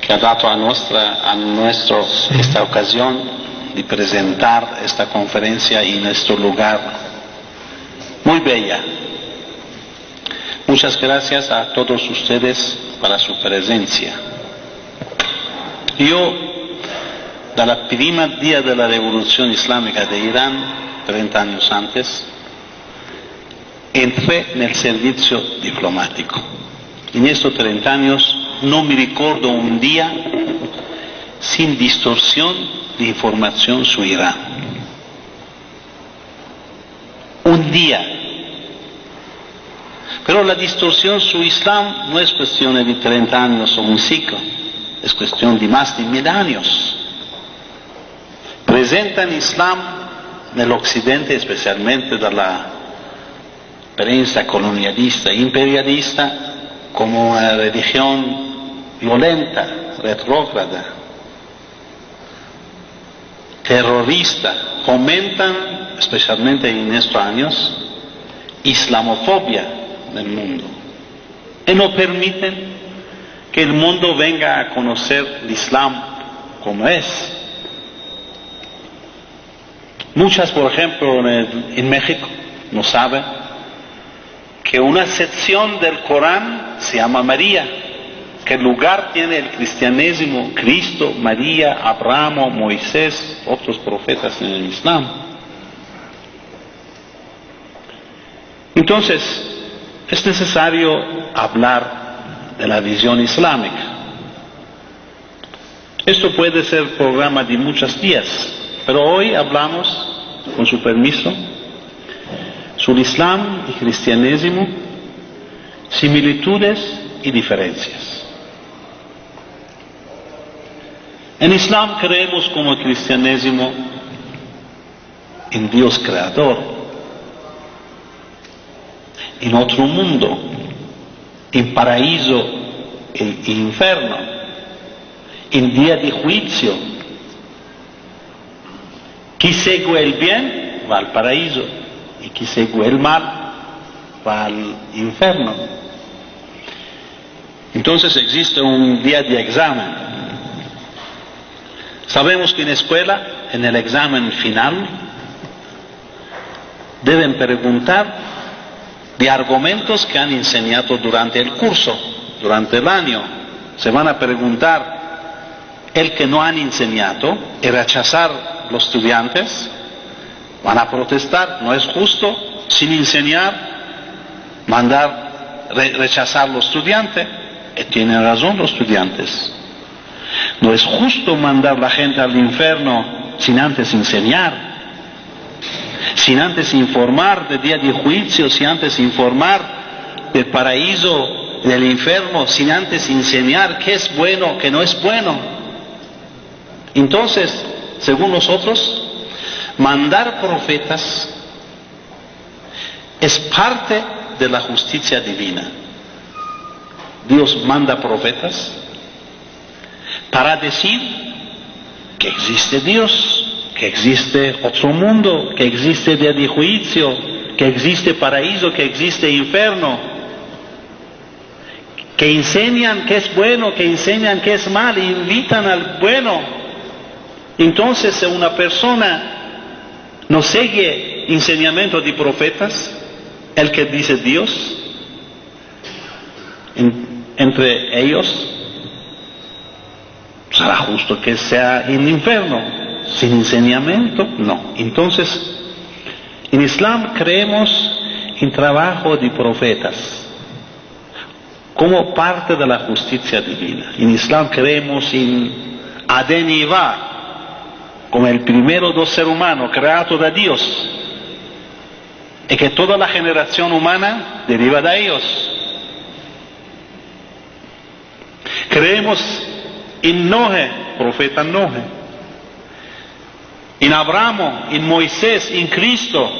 que ha dado esta ocasión de presentar esta conferencia en nuestro lugar muy bella. Muchas gracias a todos ustedes para su presencia. Yo, dal primo día de la Revolución Islámica de Irán, 30 años antes, entré nel servizio diplomático. En estos 30 años no me recuerdo un día sin distorsión de información sobre Irán. Un día. Pero la distorsión sobre Islam no es cuestión de 30 años o un ciclo, es cuestión de más de 1000 años. Presentan Islam nel Occidente, especialmente dalla prensa colonialista e imperialista, como una religión violenta, retrógrada, terrorista. Fomentan, especialmente en estos años, islamofobia en el mundo. Y no permiten que el mundo venga a conocer el Islam como es. Muchas, por ejemplo, en México, no saben que una sección del Corán se llama María, que el lugar tiene el cristianismo, Cristo, María, Abraham, Moisés, otros profetas en el Islam. Entonces, es necesario hablar de la visión islámica. Esto puede ser programa de muchos días, pero hoy hablamos, con su permiso, sobre Islam y cristianismo, similitudes y diferencias. En Islam creemos como el cristianismo en Dios creador, en otro mundo, en paraíso e infierno, en día de juicio. Quien segue el bien va al paraíso y quien segue el mal va al infierno. Entonces existe un día de examen. Sabemos que en escuela, en el examen final, deben preguntar de argumentos que han enseñado durante el curso, durante el año. Se van a preguntar el que no han enseñado y rechazar los estudiantes. Van a protestar, no es justo sin enseñar rechazar los estudiantes. Y tienen razón los estudiantes. No es justo mandar la gente al infierno sin antes enseñar, sin antes informar del día de juicio, sin antes informar del paraíso, del infierno, sin antes enseñar qué es bueno, qué no es bueno. Entonces, según nosotros, mandar profetas es parte de la justicia divina. Dios manda profetas para decir que existe Dios, que existe otro mundo, que existe día de juicio, que existe paraíso, que existe infierno, que enseñan que es bueno, que enseñan que es mal, e invitan al bueno. Entonces, si una persona no sigue enseñamiento de profetas, el que dice Dios, entre ellos, será justo que sea en infierno. Sin enseñamiento, no. Entonces, en Islam creemos en trabajo de profetas como parte de la justicia divina. En Islam creemos en Adán y Eva como el primero dos seres humanos creado de Dios, y que toda la generación humana deriva de ellos. Creemos en Noé, profeta Noé, en Abraham, en Moisés, en Cristo.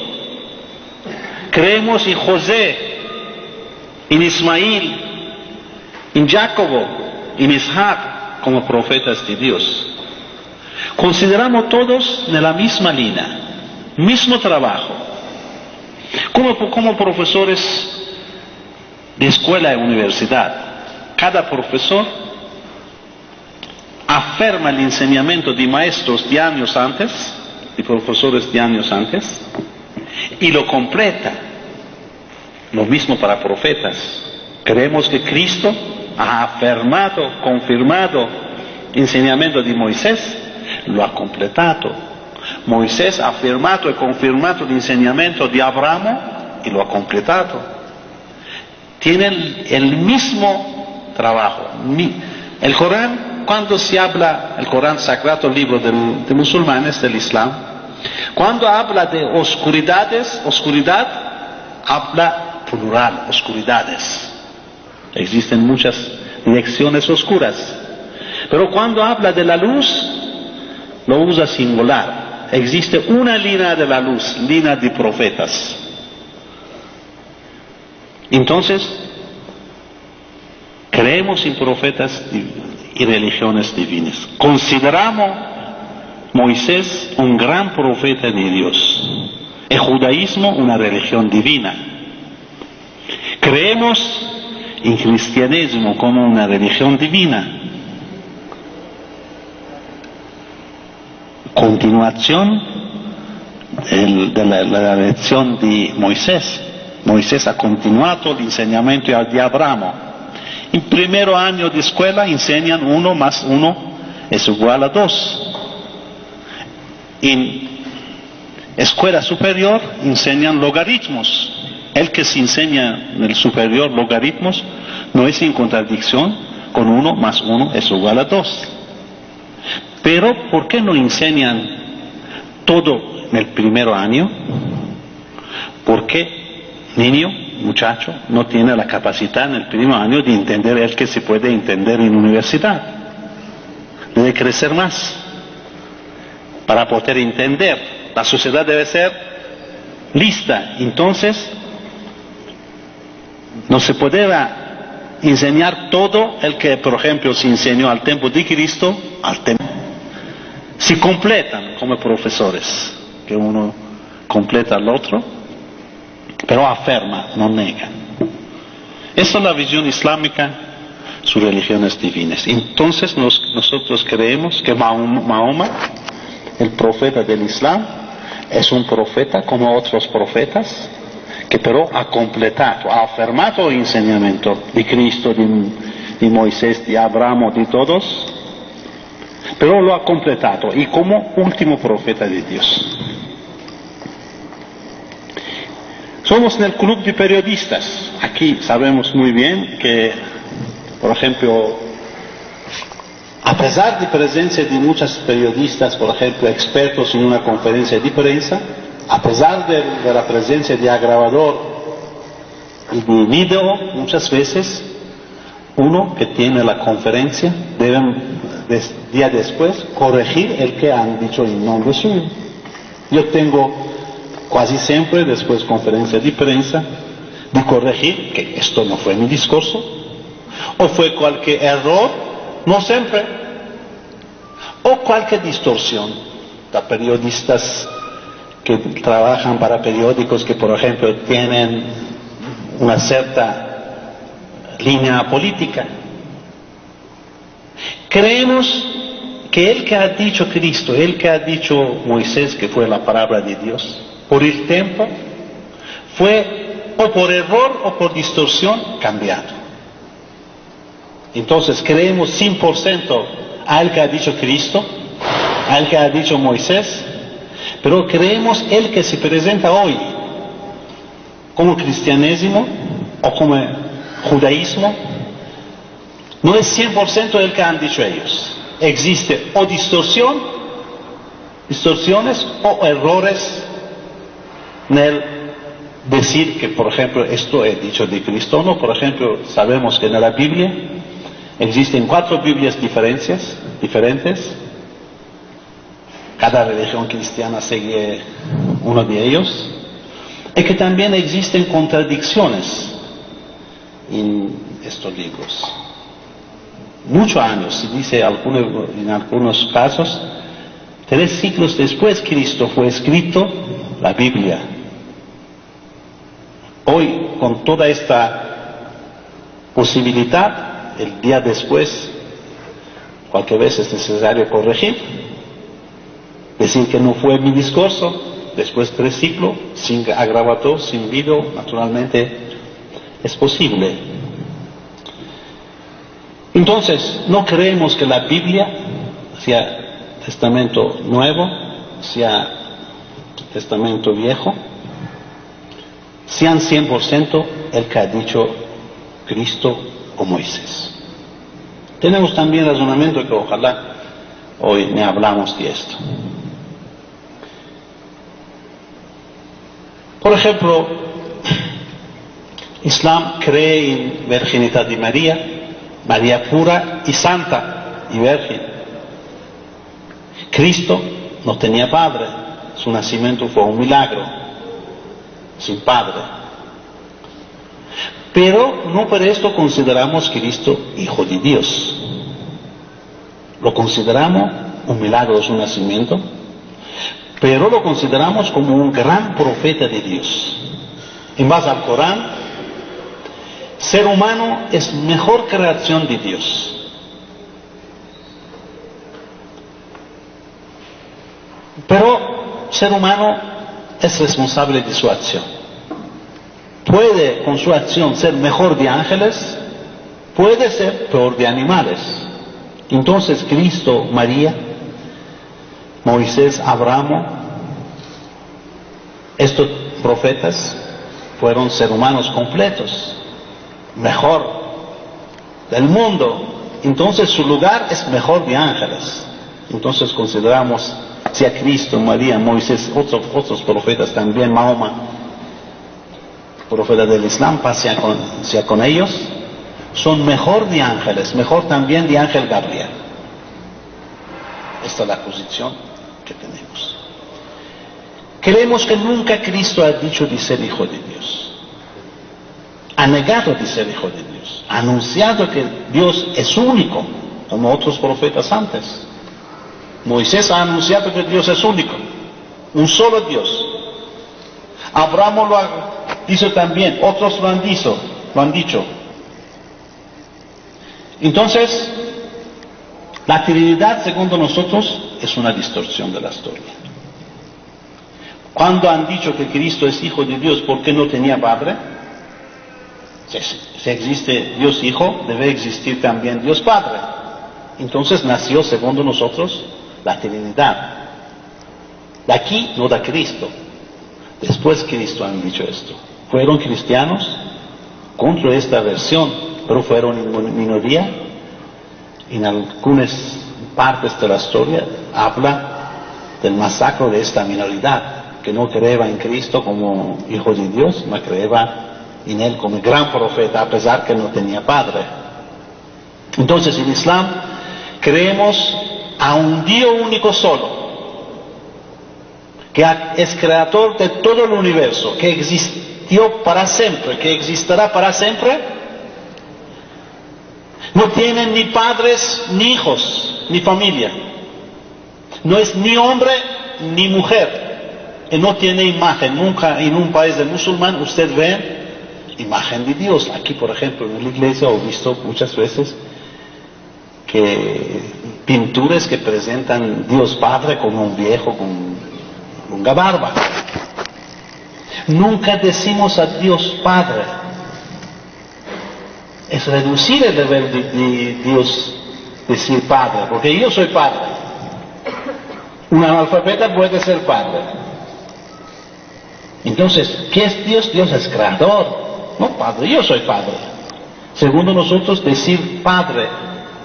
Creemos en José, en Ismael, en Jacobo, en Isaac como profetas de Dios. Consideramos todos en la misma línea, mismo trabajo. Como profesores de escuela y universidad, cada profesor afirma el enseñamiento de maestros de años antes, de profesores de años antes, y lo completa. Lo mismo para profetas. Creemos que Cristo ha afirmado, confirmado el enseñamiento de Moisés, lo ha completado. Moisés ha afirmado y confirmado el enseñamiento de Abraham y lo ha completado. Tienen el mismo trabajo. El Corán, cuando se habla, el Corán sagrado, libro de musulmanes, del Islam, cuando habla de oscuridad, habla plural, oscuridades. Existen muchas direcciones oscuras. Pero cuando habla de la luz, lo usa singular. Existe una línea de la luz, línea de profetas. Entonces, creemos en profetas y religiones divinas. Consideramos Moisés un gran profeta de Dios. El judaísmo una religión divina. Creemos en cristianismo como una religión divina. Continuación de la lección de Moisés. Moisés ha continuado el enseñamiento de Abraham. En primer año de escuela enseñan 1 más 1 es igual a 2. En escuela superior enseñan logaritmos. El que se enseña en el superior logaritmos no es en contradicción con 1 más 1 es igual a 2. Pero ¿por qué no enseñan todo en el primer año? Porque niño, muchacho, no tiene la capacidad en el primer año de entender el que se puede entender en universidad. Debe crecer más para poder entender. La sociedad debe ser lista. Entonces, no se podrá enseñar todo el que, por ejemplo, se enseñó al tiempo de Cristo, al tiempo. Se completan como profesores, que uno completa al otro, pero afirma, no nega. Esa es la visión islámica, sus religiones divinas. Entonces nosotros creemos que Mahoma, el profeta del Islam, es un profeta como otros profetas, que pero ha completado, ha afirmado el enseñamiento de Cristo, de Moisés, de Abraham, de todos, pero lo ha completado y como último profeta de Dios. Somos en el club de periodistas. Aquí sabemos muy bien que, por ejemplo, a pesar de presencia de muchos periodistas, por ejemplo, expertos en una conferencia de prensa, a pesar de la presencia de grabador y de video, muchas veces uno que tiene la conferencia debe día después corregir el que han dicho en nombre suyo. Yo tengo casi siempre después conferencia de prensa de corregir que esto no fue mi discurso o fue cualquier error, no siempre, o cualquier distorsión de periodistas que trabajan para periódicos que, por ejemplo, tienen una cierta línea política. Creemos que el que ha dicho Cristo, el que ha dicho Moisés, que fue la palabra de Dios, por el tiempo, fue o por error o por distorsión cambiado. Entonces creemos 100% al que ha dicho Cristo, al que ha dicho Moisés, pero creemos el que se presenta hoy como cristianismo o como judaísmo, no es 100% el que han dicho ellos. Existe o distorsiones o errores en el decir que, por ejemplo, esto he dicho de Cristo. No, por ejemplo, sabemos que en la Biblia existen 4 Biblias diferentes. Cada religión cristiana sigue uno de ellos. Y que también existen contradicciones en estos libros. Muchos años, se dice en algunos casos, 3 siglos después de Cristo fue escrito la Biblia. Hoy, con toda esta posibilidad, el día después, cualquier vez es necesario corregir, decir que no fue mi discurso, después 3 ciclos, sin agravador, sin video, naturalmente es posible. Entonces, no creemos que la Biblia, sea Testamento Nuevo, sea Testamento Viejo, sean 100% el que ha dicho Cristo o Moisés. Tenemos también razonamiento que ojalá hoy ne hablamos de esto. Por ejemplo, Islam cree en virginidad de María, María pura y santa y virgen. Cristo no tenía padre, su nacimiento fue un milagro, sin padre. Pero no por esto consideramos a Cristo hijo de Dios. Lo consideramos un milagro de su nacimiento, pero lo consideramos como un gran profeta de Dios. En base al Corán, ser humano es mejor creación de Dios. Pero ser humano es responsable de su acción. Puede con su acción ser mejor de ángeles, puede ser peor de animales. Entonces Cristo, María, Moisés, Abraham, estos profetas fueron seres humanos completos, mejor del mundo. Entonces su lugar es mejor de ángeles. Entonces consideramos, si a Cristo, María, Moisés, otros profetas también, Mahoma, profeta del Islam, sea con ellos, son mejor de ángeles, mejor también de ángel Gabriel. Esta es la posición que tenemos. Creemos que nunca Cristo ha dicho de ser hijo de Dios. Ha negado de ser hijo de Dios. Ha anunciado que Dios es único, como otros profetas antes. Moisés ha anunciado que Dios es único, un solo Dios. Abraham lo ha dicho también, otros lo han dicho. Entonces, la Trinidad, según nosotros, es una distorsión de la historia. Cuando han dicho que Cristo es hijo de Dios, ¿por qué no tenía padre? Si existe Dios Hijo, debe existir también Dios Padre. Entonces nació, según nosotros, la Trinidad. De aquí no da Cristo. Después Cristo han dicho esto. Fueron cristianos contra esta versión, pero fueron en minoría. En algunas partes de la historia habla del masacre de esta minoridad, que no creía en Cristo como Hijo de Dios, no creía en Él como gran profeta, a pesar que no tenía padre. Entonces en Islam creemos a un Dios único solo, que es creador de todo el universo, que existió para siempre, que existirá para siempre. No tiene ni padres, ni hijos, ni familia. No es ni hombre, ni mujer. Y no tiene imagen. Nunca en un país de musulmán usted ve imagen de Dios. Aquí, por ejemplo, en la iglesia he visto muchas veces que pinturas que presentan Dios Padre como un viejo con longa barba. Nunca decimos a Dios Padre. Es reducir el deber de Dios decir Padre, porque yo soy Padre. Un analfabeta puede ser Padre. Entonces, ¿qué es Dios? Dios es creador, no Padre. Yo soy Padre. Según nosotros, decir Padre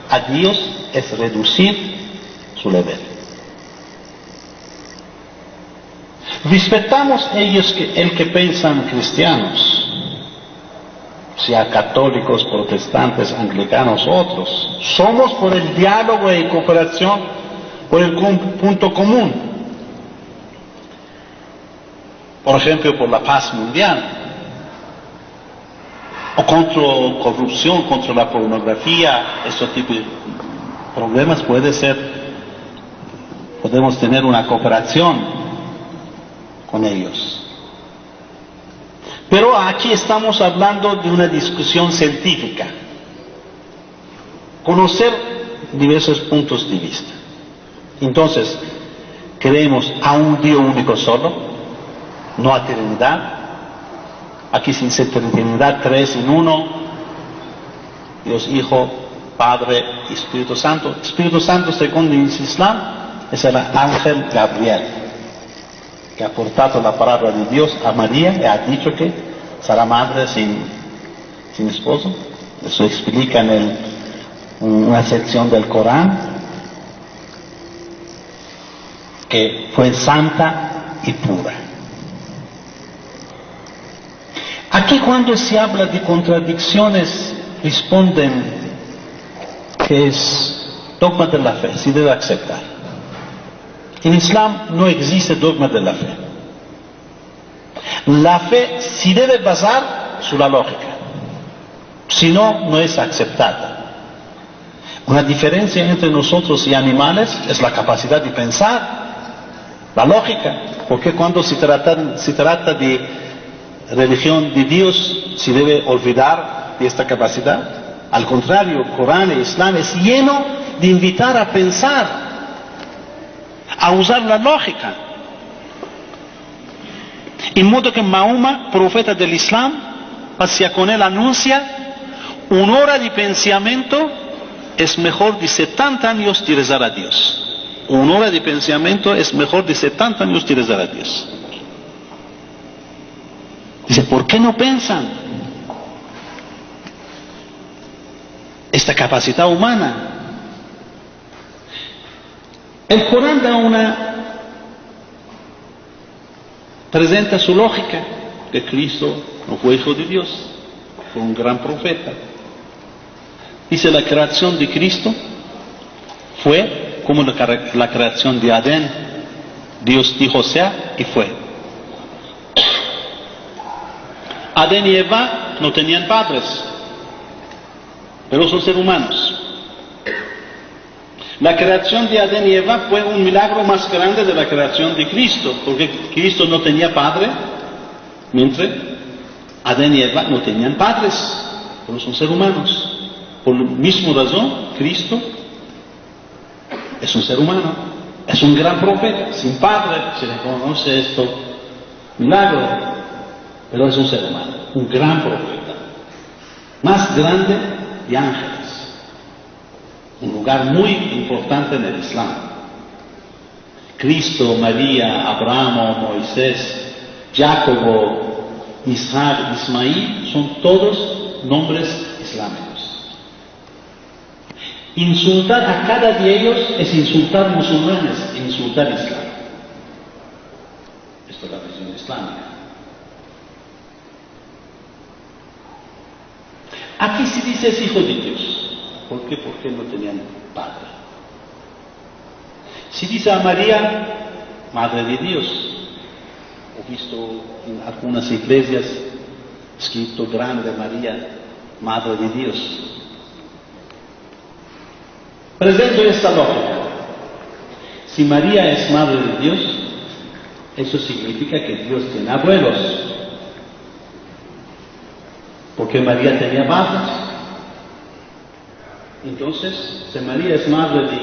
a Dios es reducir su deber. Respetamos ellos el que piensan cristianos, sea católicos, protestantes, anglicanos, otros. Somos por el diálogo y cooperación, por el punto común. Por ejemplo, por la paz mundial, o contra corrupción, contra la pornografía, esos tipos de problemas podemos tener una cooperación con ellos. Pero aquí estamos hablando de una discusión científica. Conocer diversos puntos de vista. Entonces, creemos a un Dios único solo, no a Trinidad. Aquí se dice Trinidad, tres en uno, Dios Hijo, Padre y Espíritu Santo. Espíritu Santo, según el Islam, es el ángel Gabriel, que ha portado la palabra de Dios a María y ha dicho que será madre sin esposo. Eso explica en una sección del Corán, que fue santa y pura. Aquí cuando se habla de contradicciones, responden que es dogma de la fe, se debe aceptar. En Islam no existe dogma de la fe. La fe se debe basar sobre la lógica, si no, no es aceptada. Una diferencia entre nosotros y animales es la capacidad de pensar, la lógica, porque cuando se trata de religión de Dios, se debe olvidar de esta capacidad. Al contrario, el Corán y el Islam es lleno de invitar a pensar, a usar la lógica. En modo que Mahoma, profeta del Islam, hacia con él anuncia, una hora de pensamiento es mejor de 70 años de rezar a Dios. Una hora de pensamiento es mejor de 70 años de rezar a Dios. Dice, ¿por qué no piensan? Esta capacidad humana. El Corán presenta su lógica, que Cristo no fue hijo de Dios, fue un gran profeta. Dice, la creación de Cristo fue como la creación de Adán. Dios dijo sea y fue. Adán y Eva no tenían padres, pero son seres humanos. La creación de Adán y Eva fue un milagro más grande de la creación de Cristo, porque Cristo no tenía padre, mientras Adán y Eva no tenían padres, pero son seres humanos. Por la misma razón, Cristo es un ser humano, es un gran profeta, sin padre, se le conoce esto, milagro, pero es un ser humano, un gran profeta, más grande de ángeles, un lugar muy importante en el Islam. Cristo, María, Abraham, Moisés, Jacobo, Isaac, Ismael, son todos nombres islámicos. Insultar a cada de ellos es insultar musulmanes, insultar Islam. Esta es la visión islámica. Aquí se dice es hijo de Dios. ¿Por qué? Porque no tenían padre. Se dice a María, madre de Dios. He visto en algunas iglesias escrito grande María, madre de Dios. Presento esta lógica. Si María es madre de Dios, eso significa que Dios tiene abuelos. Porque María tenía padres. Entonces, si María es madre de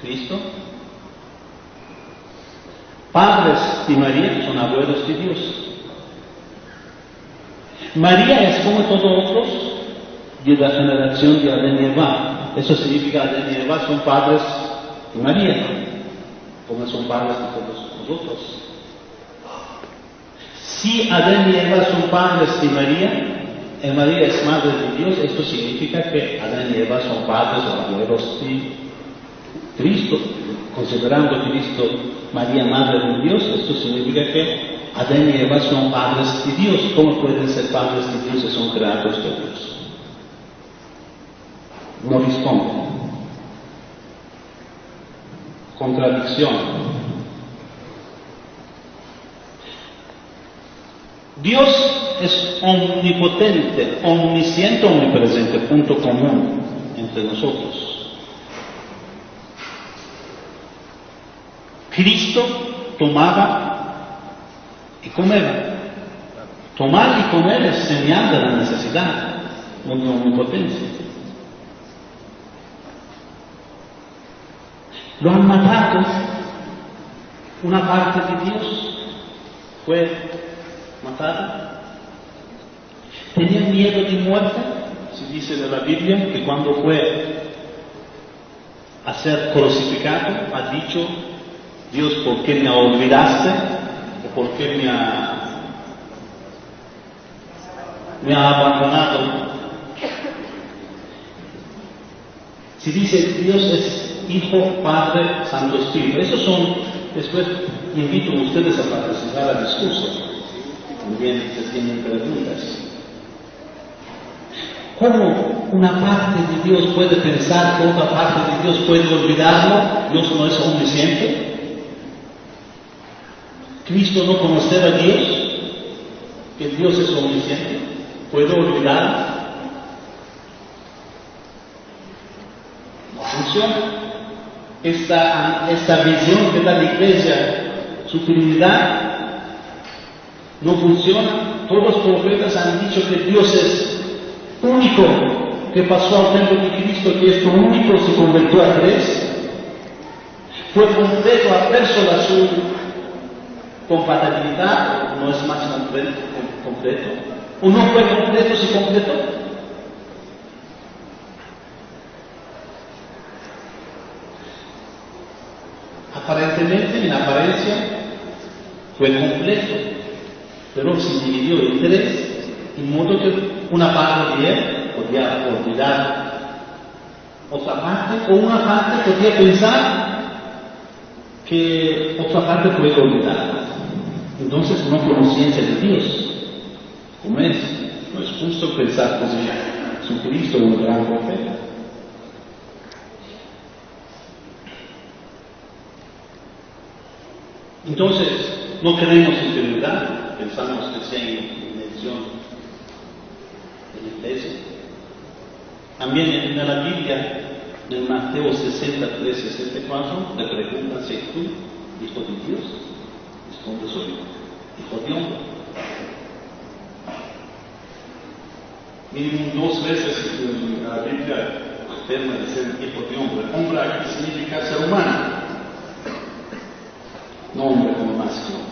Cristo, padres de María son abuelos de Dios. María es como todos otros de la generación de Adán y Eva. Eso significa que Adán y Eva son padres de María, como son padres de todos nosotros. Si Adán y Eva son padres de María, y María es madre de Dios, esto significa que Adán y Eva son padres o abuelos de Cristo. Considerando Cristo, María madre de Dios, esto significa que Adán y Eva son padres de Dios. ¿Cómo pueden ser padres de Dios si son creados de Dios? No responde. Contradicción. Dios es omnipotente, omnisciente, omnipresente, punto común entre nosotros. Cristo tomaba y comía. Tomar y comer es señal de la necesidad, no de omnipotencia. Lo han matado. Una parte de Dios fue matada. Tenían miedo de muerte. Se dice de la Biblia que cuando fue a ser crucificado, ha dicho: Dios, ¿por qué me olvidaste? ¿O por qué me ha abandonado? Se dice Dios es Hijo, Padre, Santo Espíritu. Esos son, después invito a ustedes a participar al discurso. También se tienen preguntas. ¿Cómo una parte de Dios puede pensar que otra parte de Dios puede olvidarlo? ¿Dios no es omnisciente? ¿Cristo no conocer a Dios? ¿Que Dios es omnisciente? ¿Puedo olvidarlo? No funciona. Esta visión que da la Iglesia, su Trinidad, no funciona. Todos los profetas han dicho que Dios es único, que pasó al templo de Cristo, que es único, se convirtió a tres. Fue completo a persona su compatibilidad, no es más completo. ¿O no fue completo, se completó? Aparentemente, en apariencia, fue completo, pero se dividió en tres, de modo que una parte de él podía olvidar otra parte, o una parte podía pensar que otra parte puede olvidar. Entonces no hay conciencia de Dios. Como es, no es justo pensar que Jesucristo es un gran profeta. Entonces, no creemos en Trinidad, pensamos que sea invención de la Iglesia. También en la Biblia, en Mateo 63, 64, le preguntan si tú, hijo de Dios, responde: soy hijo de hombre. Mínimo 2 veces en la Biblia el tema de ser hijo de hombre. Hombre aquí significa ser humano. No hombre como masculino.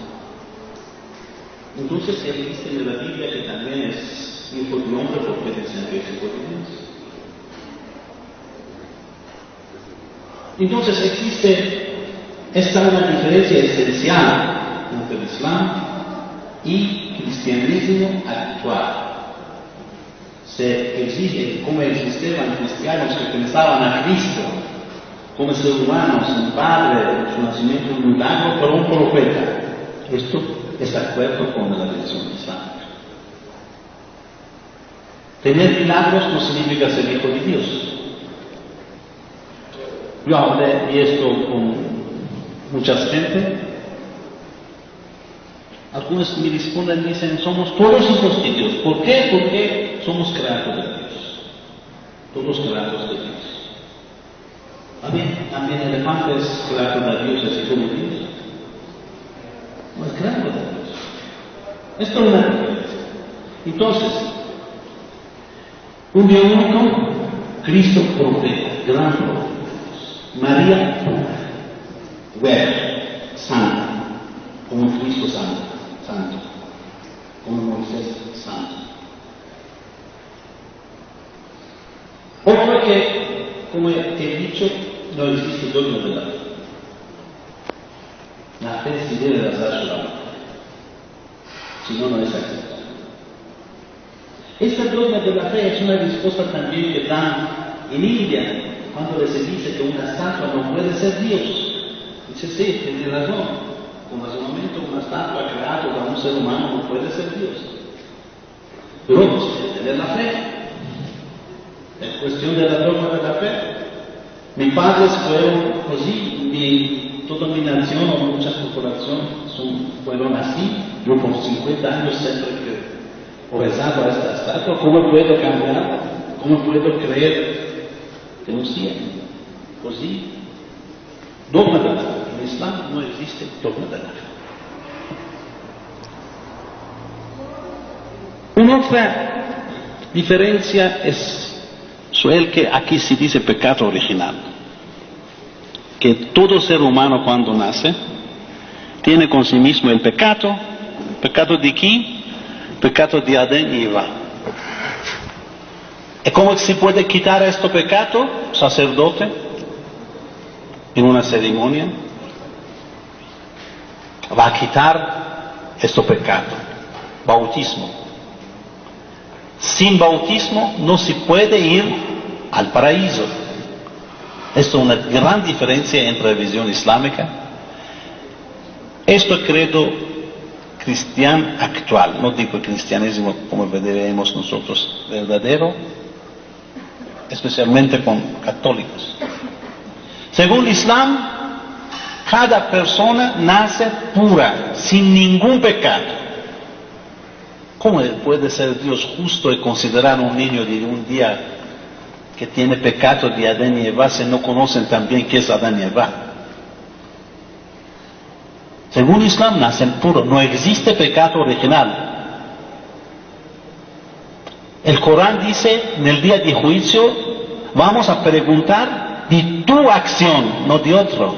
Entonces se dice en la Biblia que también es hijo de hombre porque dicen que es hijo de Dios. Entonces existe una diferencia esencial entre el Islam y el cristianismo actual. Se exige como existían cristianos que pensaban a Cristo como ser humano, sin padre, su nacimiento un milagro, pero un profeta. Esto es de acuerdo con la religión islámica. Tener milagros no significa ser hijo de Dios. Yo hablé de esto con mucha gente. Algunos me responden y dicen: somos todos hijos de Dios. ¿Por qué? Porque somos creados de Dios. Todos creados de Dios. También el elefante es creado de Dios, es hijo de Dios. No es creado de Dios. Esto es una diferencia. Entonces, un Dios único, Cristo profeta, gran profeta. María, santa, como Cristo santo, como Moisés santo. Otro que, como he dicho, no existe dogma de la fe. La fe se debe basar sobre la fe. Si no, no es aceptada. Esta dogma de la fe es una respuesta también que dan en India cuando se dice que una estatua no puede ser Dios. Dice: sí, tiene razón. Con razonamiento, una estatua creada por un ser humano no puede ser Dios. Pero se debe tener la fe. Es cuestión de la dogma de la fe. Mis padres fueron así, toda mi nación o mucha población fueron así. Yo por 50 años siempre he rezado a esta estatua. ¿Cómo puedo cambiar? ¿Cómo puedo creer que no sea así? Dogma de la fe. En Islam no existe dogma de la fe. Una otra diferencia es el que aquí se dice pecado original. que todo ser humano cuando nace tiene con sí mismo el pecado de aquí, pecado de Adán y Eva. ¿Y cómo se puede quitar este pecado? Sacerdote, en una ceremonia, va a quitar este pecado. Bautismo. Sin bautismo no se puede ir al paraíso. Esto es una gran diferencia entre la visión islámica. Este credo cristiano actual, no digo cristianismo como vemos nosotros, verdadero, especialmente con católicos. Según el Islam, cada persona nace pura, sin ningún pecado. ¿Cómo puede ser Dios justo y considerar a un niño de un día que tiene pecado de Adán y Eva si no conocen también qué es Adán y Eva? Según el Islam, nacen puros, no existe pecado original. El Corán dice, en el día de juicio, vamos a preguntar de tu acción, no de otro.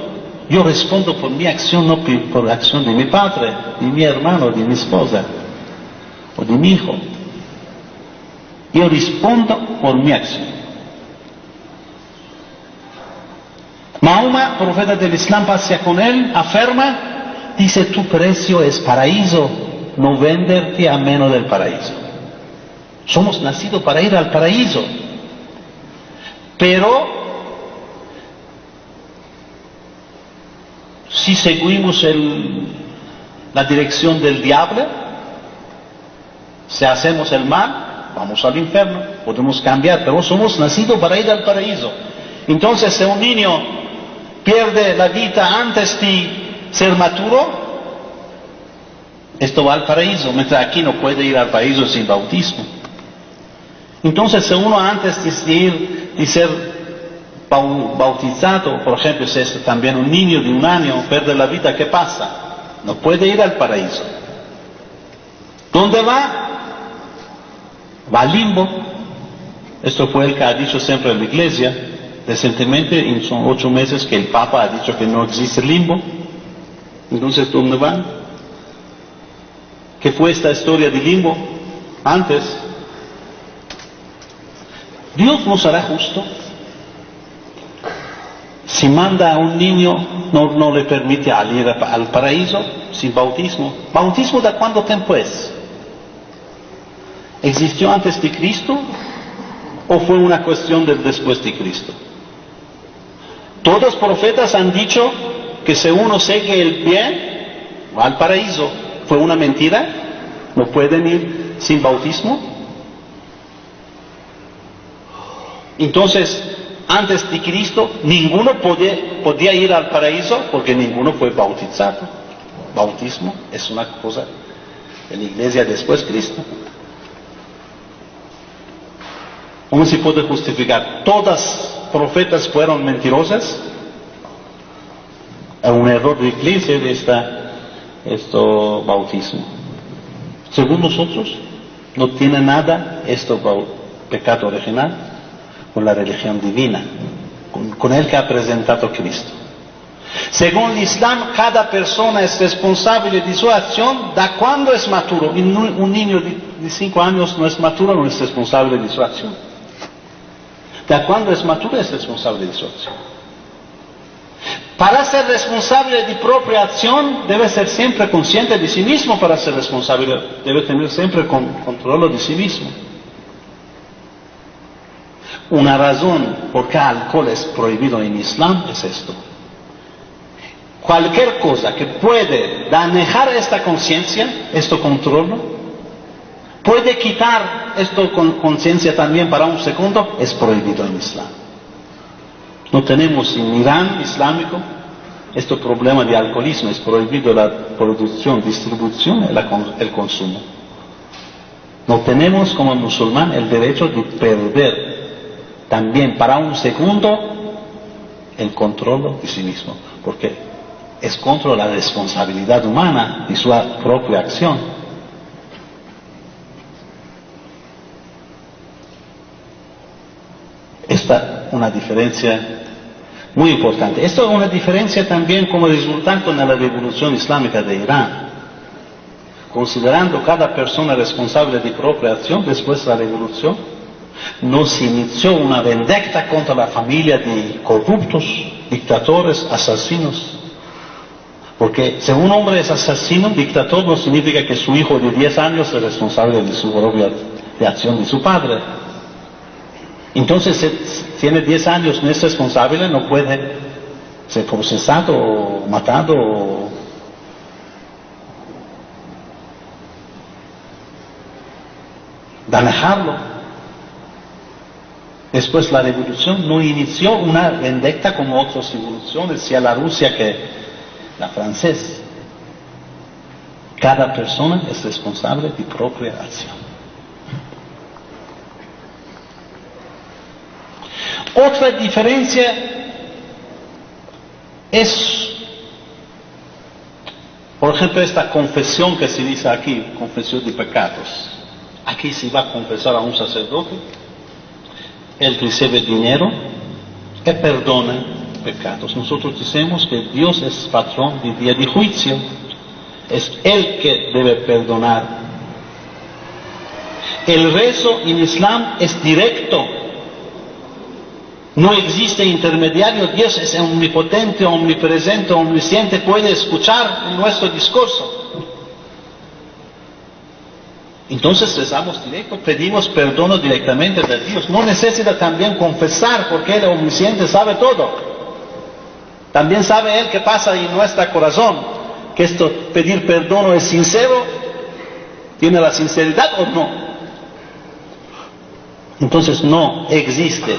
Yo respondo por mi acción, no por la acción de mi padre, de mi hermano, de mi esposa, o de mi hijo. Yo respondo por mi acción. Mahoma, profeta del Islam, paz con él, afirma, dice, tu precio es paraíso, no venderte a menos del paraíso. Somos nacidos para ir al paraíso. Pero, si seguimos la dirección del diablo, si hacemos el mal, vamos al infierno, podemos cambiar, pero somos nacidos para ir al paraíso. Entonces, si un niño pierde la vida antes de ser maturo, esto va al paraíso, mientras aquí no puede ir al paraíso sin bautismo. Entonces, si uno antes de ser bautizado, por ejemplo, si es también un niño de 1 año, pierde la vida, ¿qué pasa? No puede ir al paraíso. ¿Dónde va? Va al limbo. Esto fue el que ha dicho siempre la Iglesia. Recientemente, son 8 meses que el Papa ha dicho que no existe limbo. Entonces, ¿dónde van? ¿Qué fue esta historia de limbo antes? Dios no será justo. Si manda a un niño, no le permite ir al paraíso sin bautismo. ¿Bautismo de cuánto tiempo es? ¿Existió antes de Cristo o fue una cuestión del después de Cristo? Todos los profetas han dicho que si uno sigue el bien, va al paraíso. ¿Fue una mentira? ¿No pueden ir sin bautismo? Entonces, antes de Cristo, ninguno podía ir al paraíso porque ninguno fue bautizado. Bautismo es una cosa de la iglesia después de Cristo. ¿Cómo se puede justificar? ¿Todas profetas fueron mentirosas? Es un error de iglesia de este bautismo. Según nosotros, no tiene nada pecado original con la religión divina, con el que ha presentado Cristo. Según el Islam, cada persona es responsable de su acción de cuando es maturo. Y un niño de 5 años no es maturo, no es responsable de su acción. De cuando es maturo es responsable de su acción. Para ser responsable de propia acción debe ser siempre consciente de sí mismo. Para ser responsable debe tener siempre control de sí mismo. Una razón por qué el alcohol es prohibido en Islam es esto. Cualquier cosa que puede dañar esta conciencia, este control, puede quitar esta conciencia también para un segundo, es prohibido en Islam. No tenemos en Irán islámico este problema de alcoholismo, es prohibido la producción, distribución y el consumo. No tenemos como musulmán el derecho de perder también para un segundo el control de sí mismo, porque es contra la responsabilidad humana y su propia acción. Esta es una diferencia Muy importante. Esto es una diferencia también como resultado en la revolución islámica de Irán. Considerando cada persona responsable de propia acción después de la revolución, no se inició una vendetta contra la familia de corruptos, dictadores, asesinos. Porque si un hombre es asesino, dictador, no significa que su hijo de 10 años es responsable de su propia de acción de su padre. Entonces, si tiene 10 años, no es responsable, no puede ser procesado o matado o dañarlo. Después la revolución no inició una vendetta como otras revoluciones, sea la Rusia que la francesa. Cada persona es responsable de propia acción. Otra diferencia es, por ejemplo, esta confesión que se dice aquí, confesión de pecados. Aquí se va a confesar a un sacerdote, él recibe dinero y perdona pecados. Nosotros decimos que Dios es patrón del día de juicio, es Él que debe perdonar. El rezo en Islam es directo, no existe intermediario. Dios es omnipotente, omnipresente, omnisciente, puede escuchar nuestro discurso. Entonces rezamos directo, pedimos perdón directamente de Dios. No necesita también confesar, porque Él omnisciente sabe todo. También sabe Él qué pasa en nuestro corazón, que esto pedir perdón es sincero, tiene la sinceridad o no. Entonces no existe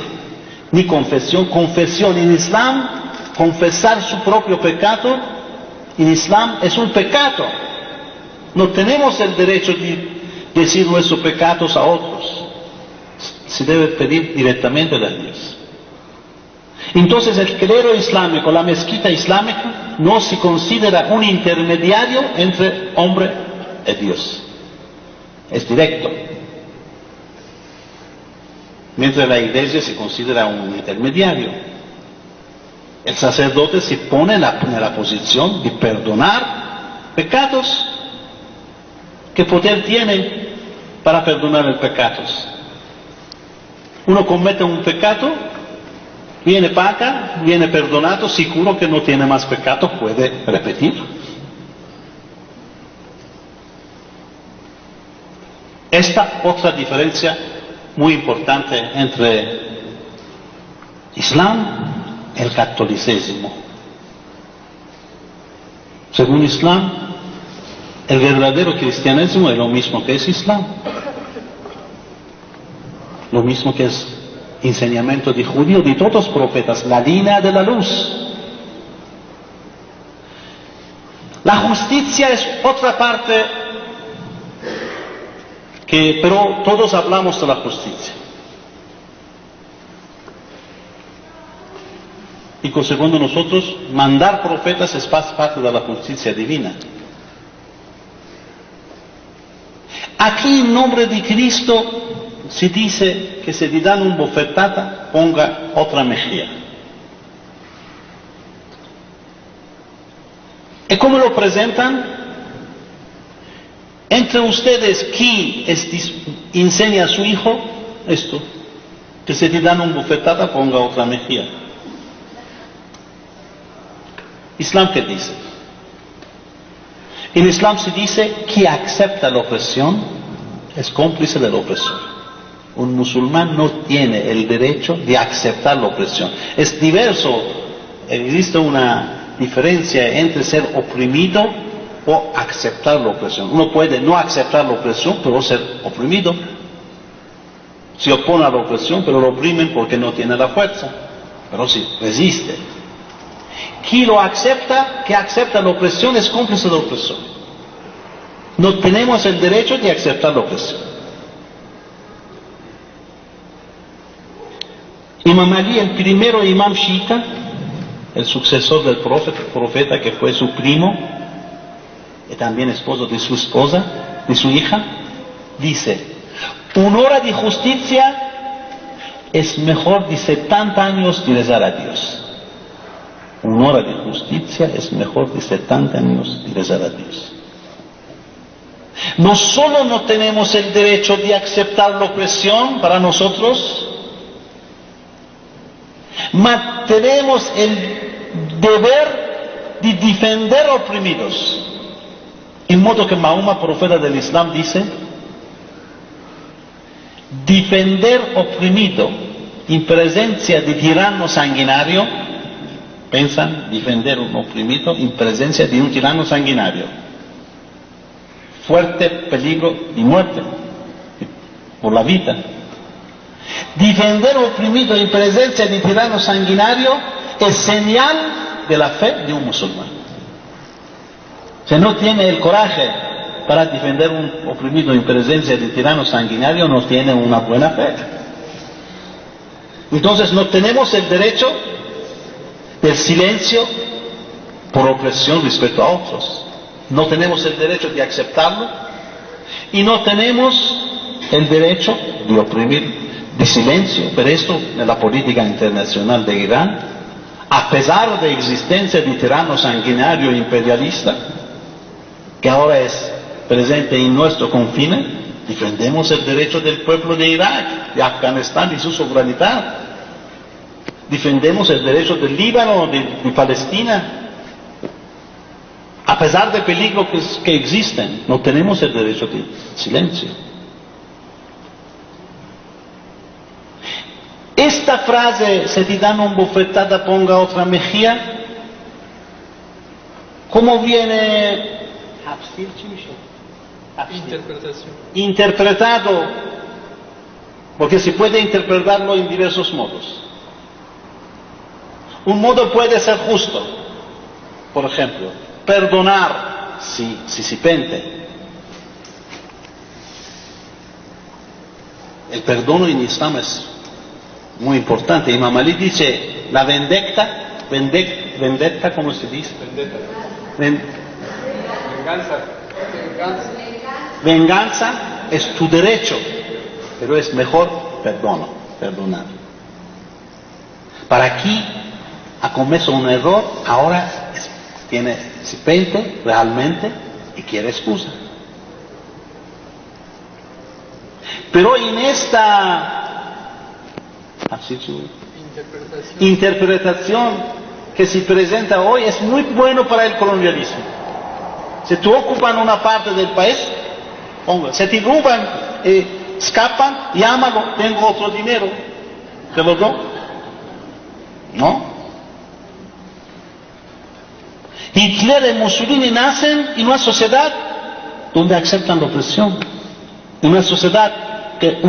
ni confesión. Confesión en Islam, confesar su propio pecado, en Islam es un pecado. No tenemos el derecho de decir nuestros pecados a otros. Se debe pedir directamente a Dios. Entonces el clero islámico, la mezquita islámica, no se considera un intermediario entre hombre y Dios. Es directo. Mientras la iglesia se considera un intermediario. El sacerdote se pone en la posición de perdonar pecados. ¿Qué poder tiene para perdonar los pecados? Uno comete un pecado, viene paga, viene perdonado, seguro que no tiene más pecado, puede repetir. Esta otra diferencia muy importante entre Islam y el catolicismo. Según Islam, el verdadero cristianismo es lo mismo que es Islam. Lo mismo que es enseñamiento de judío, de todos los profetas, la línea de la luz. La justicia es otra parte pero todos hablamos de la justicia. Y segundo nosotros, mandar profetas es parte de la justicia divina. Aquí en nombre de Cristo se dice que si le dan una bofetada, ponga otra mejilla. ¿Y cómo lo presentan? Entre ustedes, ¿quién enseña a su hijo esto? Que si le dan una bofetada, ponga otra mejilla. ¿Islam qué dice? En Islam se dice que acepta la opresión es cómplice del opresor. Un musulmán no tiene el derecho de aceptar la opresión. Es diverso, existe una diferencia entre ser oprimido o aceptar la opresión. Uno puede no aceptar la opresión, pero ser oprimido. Se opone a la opresión, pero lo oprimen porque no tiene la fuerza. Pero sí, resiste. Quien lo acepta, que acepta la opresión, es cómplice del opresor. No tenemos el derecho de aceptar la opresión. Imam Ali, el primero imam chiita, el sucesor del profeta que fue su primo, y también esposo de su esposa, de su hija, dice, una hora de justicia es mejor de 70 años de rezar a Dios. una hora de justicia es mejor de 70 años de rezar a Dios. No solo no tenemos el derecho de aceptar la opresión para nosotros, mas tenemos el deber de defender oprimidos. En modo que Mahoma, profeta del Islam, dice: defender oprimido en presencia de tirano sanguinario. Pensan, defender un oprimido en presencia de un tirano sanguinario. Fuerte peligro de muerte por la vida. Defender oprimido en presencia de tirano sanguinario es señal de la fe de un musulmán. Si no tiene el coraje para defender un oprimido en presencia de tirano sanguinario, no tiene una buena fe. Entonces no tenemos el derecho del silencio por opresión respecto a otros. No tenemos el derecho de aceptarlo y no tenemos el derecho de oprimir de silencio. Pero esto en la política internacional de Irán, a pesar de la existencia de tirano sanguinario e imperialista, que ahora es presente en nuestro confine, defendemos el derecho del pueblo de Irak, de Afganistán y su soberanía. Defendemos el derecho del Líbano, de Palestina. A pesar del peligro que existen, no tenemos el derecho de silencio. Esta frase, se te dan una bofetada, ponga otra mejilla, ¿cómo viene interpretado? Porque se puede interpretarlo en diversos modos. Un modo puede ser justo, por ejemplo, perdonar si se pente. El perdón en Islam es muy importante. Imam Ali dice, la vendetta, ¿cómo se dice? Venganza es tu derecho, pero es mejor perdonar. Para aquí ha cometido un error, ahora se pente realmente y quiere excusa. Pero en esta interpretación que se presenta hoy es muy bueno para el colonialismo. Si tú ocupas una parte del país, se te roban, escapan, llámalo, tengo otro dinero, te lo doy. ¿No? Hitler y Mussolini nacen en una sociedad donde aceptan la opresión, en una sociedad que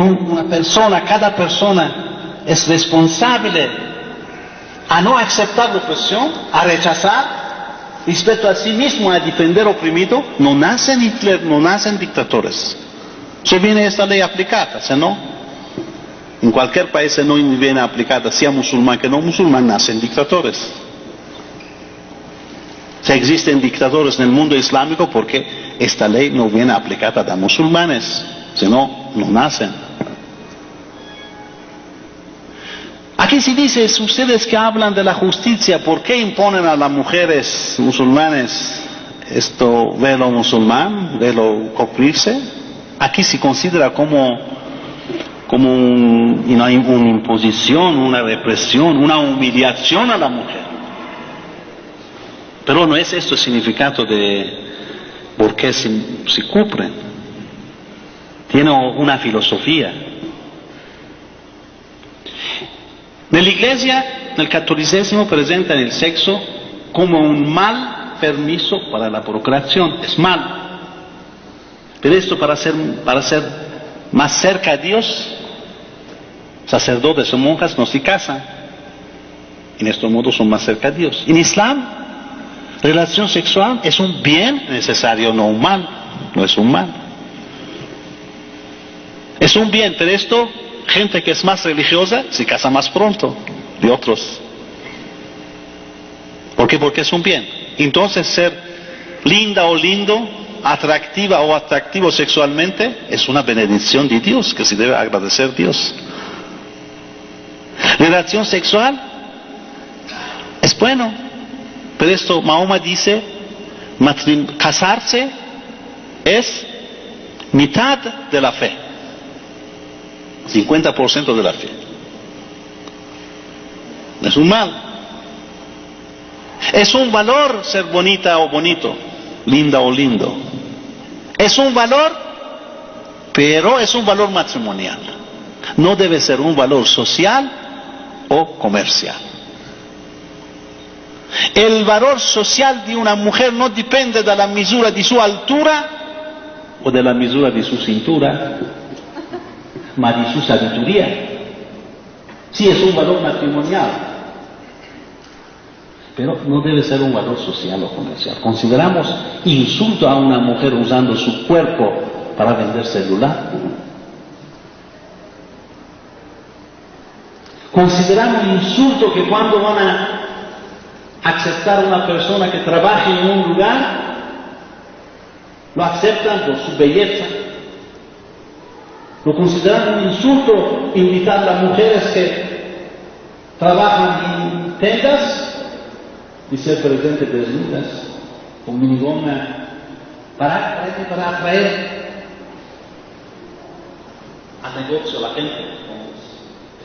cada persona es responsable a no aceptar la opresión, a rechazar, respecto a sí mismo, a defender oprimido. No nacen Hitler, no nacen dictadores. Se viene esta ley aplicada, ¿sí no? En cualquier país se no viene aplicada, sea musulmán que no musulmán, nacen dictadores. Se existen dictadores en el mundo islámico porque esta ley no viene aplicada a musulmanes, si no, no nacen. Aquí se dice, ustedes que hablan de la justicia, ¿por qué imponen a las mujeres musulmanes esto velo musulmán, velo cubrirse? Aquí se considera como una imposición, una represión, una humillación a la mujer. Pero no es esto el significado de por qué se cubren. Tiene una filosofía. En la iglesia, el catolicismo presenta el sexo como un mal permiso para la procreación. Es mal. Pero esto para ser más cerca a Dios, sacerdotes o monjas no se casan. En este modo son más cerca a Dios. En Islam, relación sexual es un bien necesario, no un mal. No es un mal. Es un bien, pero esto, gente que es más religiosa se casa más pronto de otros. ¿Por qué? Porque es un bien. Entonces ser linda o lindo, atractiva o atractivo sexualmente, es una bendición de Dios que se debe agradecer a Dios. Relación sexual es bueno, Por esto Mahoma dice, casarse es mitad de la fe, 50% de la fe. Es un mal. Es un valor ser bonita o bonito, linda o lindo. Es un valor, pero es un valor matrimonial. No debe ser un valor social o comercial. El valor social de una mujer no depende de la misura de su altura o de la misura de su cintura, mas de su sabiduría. Sí, es un valor matrimonial, pero no debe ser un valor social o comercial. Consideramos insulto a una mujer usando su cuerpo para vender celular. Consideramos insulto que cuando van a aceptar a una persona que trabaje en un lugar, lo aceptan por su belleza. Lo consideramos un insulto invitar a las mujeres que trabajan en tiendas y ser presentes desnudas con minigoma para atraer al negocio a la gente.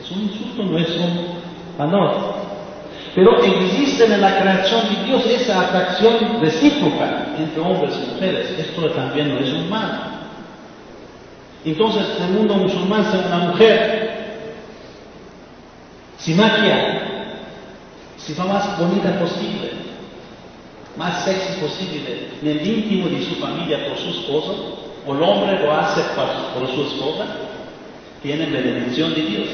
Es un insulto, no es un valor. Pero existe en la creación de Dios esa atracción recíproca entre hombres y mujeres. Esto también no es un mal. Entonces, en el mundo musulmán, si una mujer se maquilla, si va más bonita posible, más sexy posible, en el íntimo de su familia por su esposo, o el hombre lo hace por su esposa, tiene la bendición de Dios.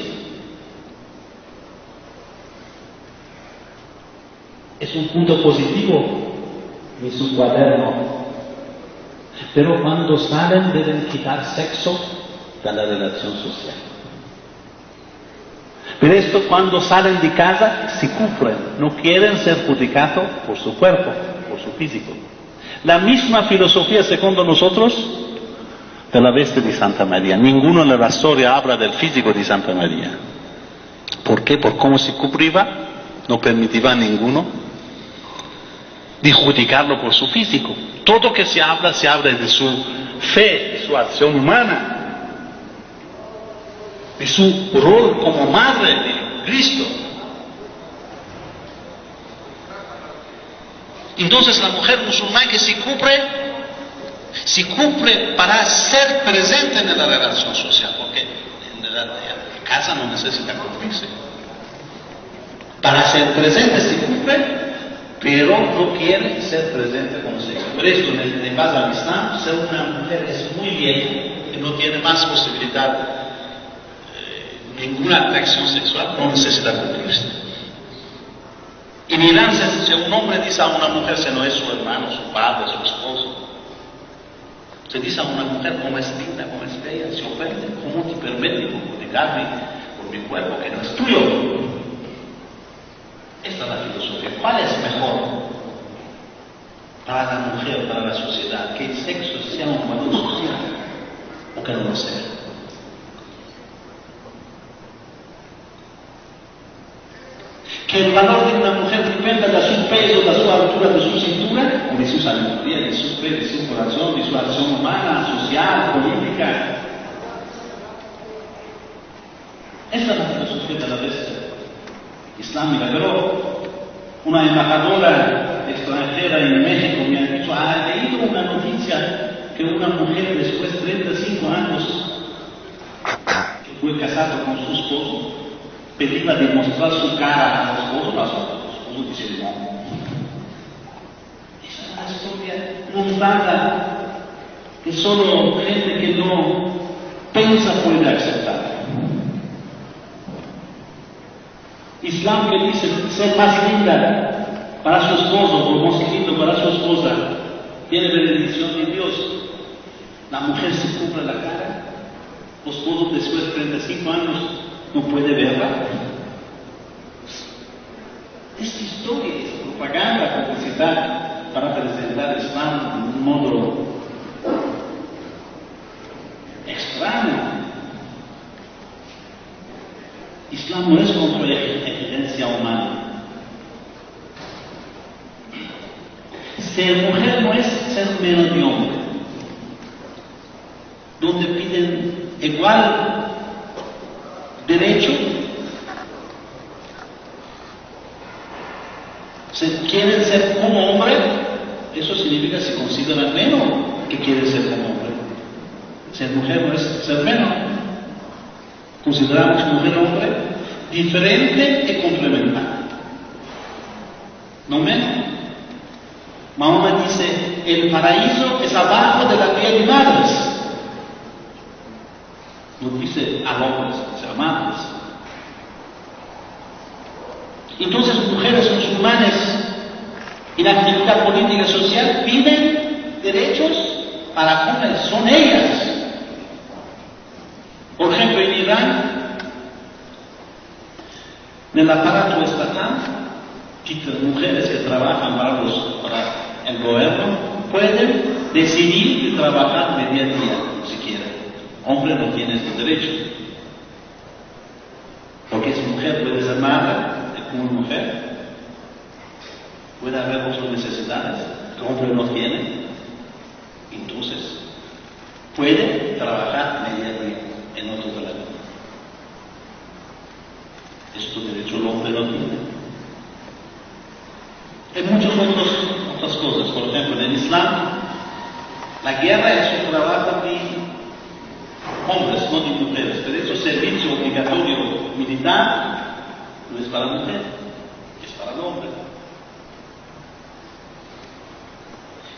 Es un punto positivo en su cuaderno. Pero cuando salen deben quitar sexo de la relación social. Pero esto cuando salen de casa se cumplen, no quieren ser juzgados por su cuerpo, por su físico. La misma filosofía, según nosotros, de la veste de Santa María. Ninguno en la historia habla del físico de Santa María. ¿Por qué? Por cómo se cubría, no permitía a ninguno de juzgarlo por su físico. Todo que se habla de su fe, de su acción humana, de su rol como madre de Cristo. Entonces la mujer musulmana que se cubre para ser presente en la relación social, porque en la casa no necesita cubrirse. Para ser presente se cubre, pero no quiere ser presente con sexo. Por esto, en base al Islam, ser una mujer es muy bien, que no tiene más posibilidad, ninguna atracción sexual, no necesita cumplirse. En Irán, si un hombre dice a una mujer, si no es su hermano, su padre, su esposo, se dice a una mujer, como es linda, como es bella, se ofende, ¿cómo te permite comunicarme por mi cuerpo que no es tuyo? Esta es la filosofía. ¿Cuál es mejor para la mujer, para la sociedad? ¿Que el sexo sea un valor social o que no lo sea? Que el valor de una mujer dependa de su peso, de su altura, de su cintura, o de su sabiduría, de su fe, de su corazón, de su acción humana, social, política. Esta es la filosofía de la bestia islámica. Pero una embajadora extranjera en México me ha dicho, ha leído una noticia que una mujer después de 35 años que fue casada con su esposo, pedía demostrar su cara a su esposo, no a su esposo dice no. Esa es la historia mundana que solo gente que no pensa puede aceptar. Islam que dice ser más linda para su esposo o más lindo para su esposa, tiene bendición de Dios. La mujer se cubre la cara, los esposos después de 35 años no puede verla. Esta historia es propaganda, publicidad para presentar el Islam de un modo extraño. Islam no es contra la evidencia humana. Ser mujer no es ser menos de hombre, donde piden igual derecho. Si quieren ser como hombre, eso significa que se consideran menos que quieren ser como hombre. Ser mujer no es ser menos. Consideramos mujer y hombre diferente y complementario, no menos. Mahoma dice, el paraíso es abajo de la piel de madres. No dice a hombres, dice a madres. Entonces, mujeres musulmanes en actividad política y social piden derechos para comer, son ellas. Por ejemplo, en Irán, en el aparato estatal, mujeres que trabajan para el gobierno pueden decidir de trabajar mediodía, si quieren. Hombre no tiene este derecho. Porque si mujer puede ser madre, como mujer, puede haber otras necesidades que el hombre no tiene. Entonces, puede trabajar mediodía en otro trabajo. Esto derecho el hombre no tiene. Hay muchas otras cosas. Por ejemplo, en el Islam, la guerra es un trabajo de hombres, no de mujeres. Pero eso, servicio obligatorio militar, no es para la mujer, es para el hombre.